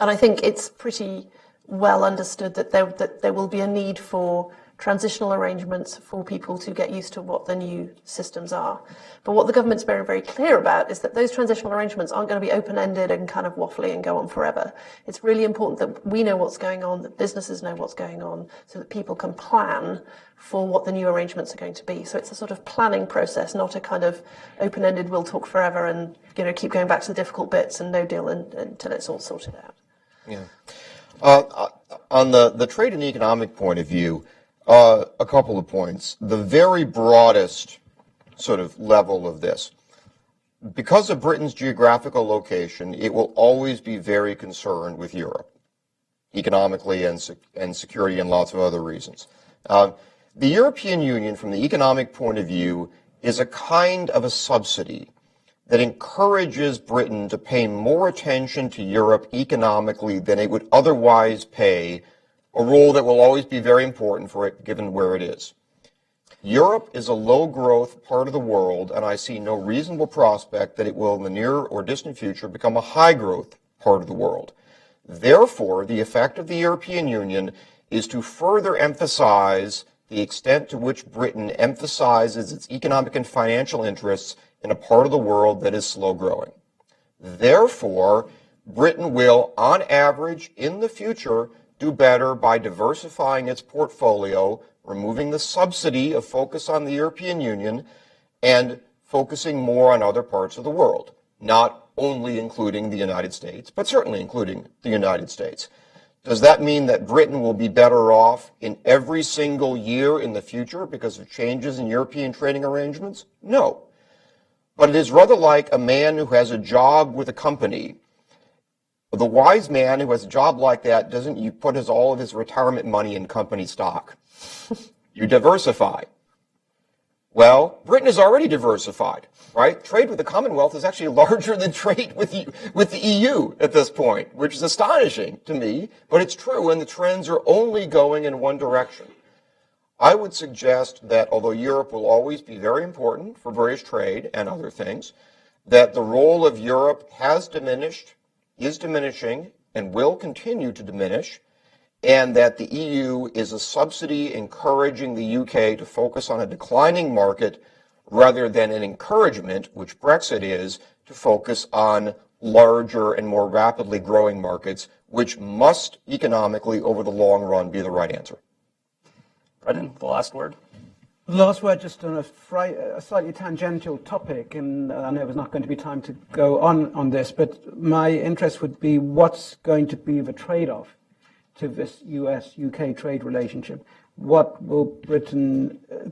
And I think it's pretty well understood that there will be a need for transitional arrangements for people to get used to what the new systems are. But what the government's very, very clear about is that those transitional arrangements aren't going to be open-ended and kind of waffly and go on forever. It's really important that we know what's going on, that businesses know what's going on, so that people can plan for what the new arrangements are going to be. So it's a sort of planning process, not a kind of open-ended, we'll talk forever and, you know, keep going back to the difficult bits and no deal until it's all sorted out. Yeah. On the trade and economic point of view, a couple of points. The very broadest sort of level of this. Because of Britain's geographical location, it will always be very concerned with Europe, economically and security and lots of other reasons. The European Union, from the economic point of view, is a kind of a subsidy that encourages Britain to pay more attention to Europe economically than it would otherwise pay, a role that will always be very important for it given where it is. Europe is a low-growth part of the world, and I see no reasonable prospect that it will, in the near or distant future, become a high-growth part of the world. Therefore, the effect of the European Union is to further emphasize the extent to which Britain emphasizes its economic and financial interests in a part of the world that is slow-growing. Therefore, Britain will, on average, in the future, do better by diversifying its portfolio, removing the subsidy of focus on the European Union, and focusing more on other parts of the world, not only including the United States, but certainly including the United States. Does that mean that Britain will be better off in every single year in the future because of changes in European trading arrangements? No. But it is rather like a man who has a job with a company. The wise man who has a job like that doesn't put all of his retirement money in company stock. You diversify. Well, Britain is already diversified, right? Trade with the Commonwealth is actually larger than trade with the EU at this point, which is astonishing to me, but it's true, and the trends are only going in one direction. I would suggest that although Europe will always be very important for British trade and other things, that the role of Europe has diminished, is diminishing, and will continue to diminish, and that the EU is a subsidy encouraging the UK to focus on a declining market rather than an encouragement, which Brexit is, to focus on larger and more rapidly growing markets, which must economically, over the long run, be the right answer. Brendan, the last word. The last word, just on a slightly tangential topic, and I know there's not going to be time to go on this, but my interest would be what's going to be the trade-off to this US-UK trade relationship. What will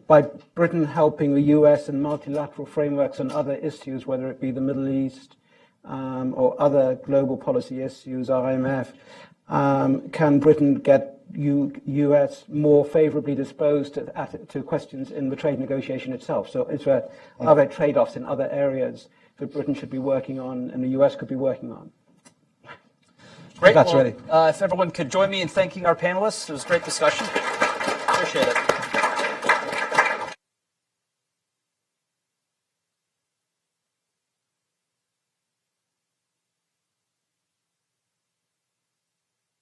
by Britain helping the US in multilateral frameworks and other issues, whether it be the Middle East or other global policy issues, IMF, can Britain get US more favorably disposed to questions in the trade negotiation itself? So are there trade-offs in other areas that Britain should be working on and the US could be working on? Great. If everyone could join me in thanking our panelists. It was a great discussion. Appreciate it.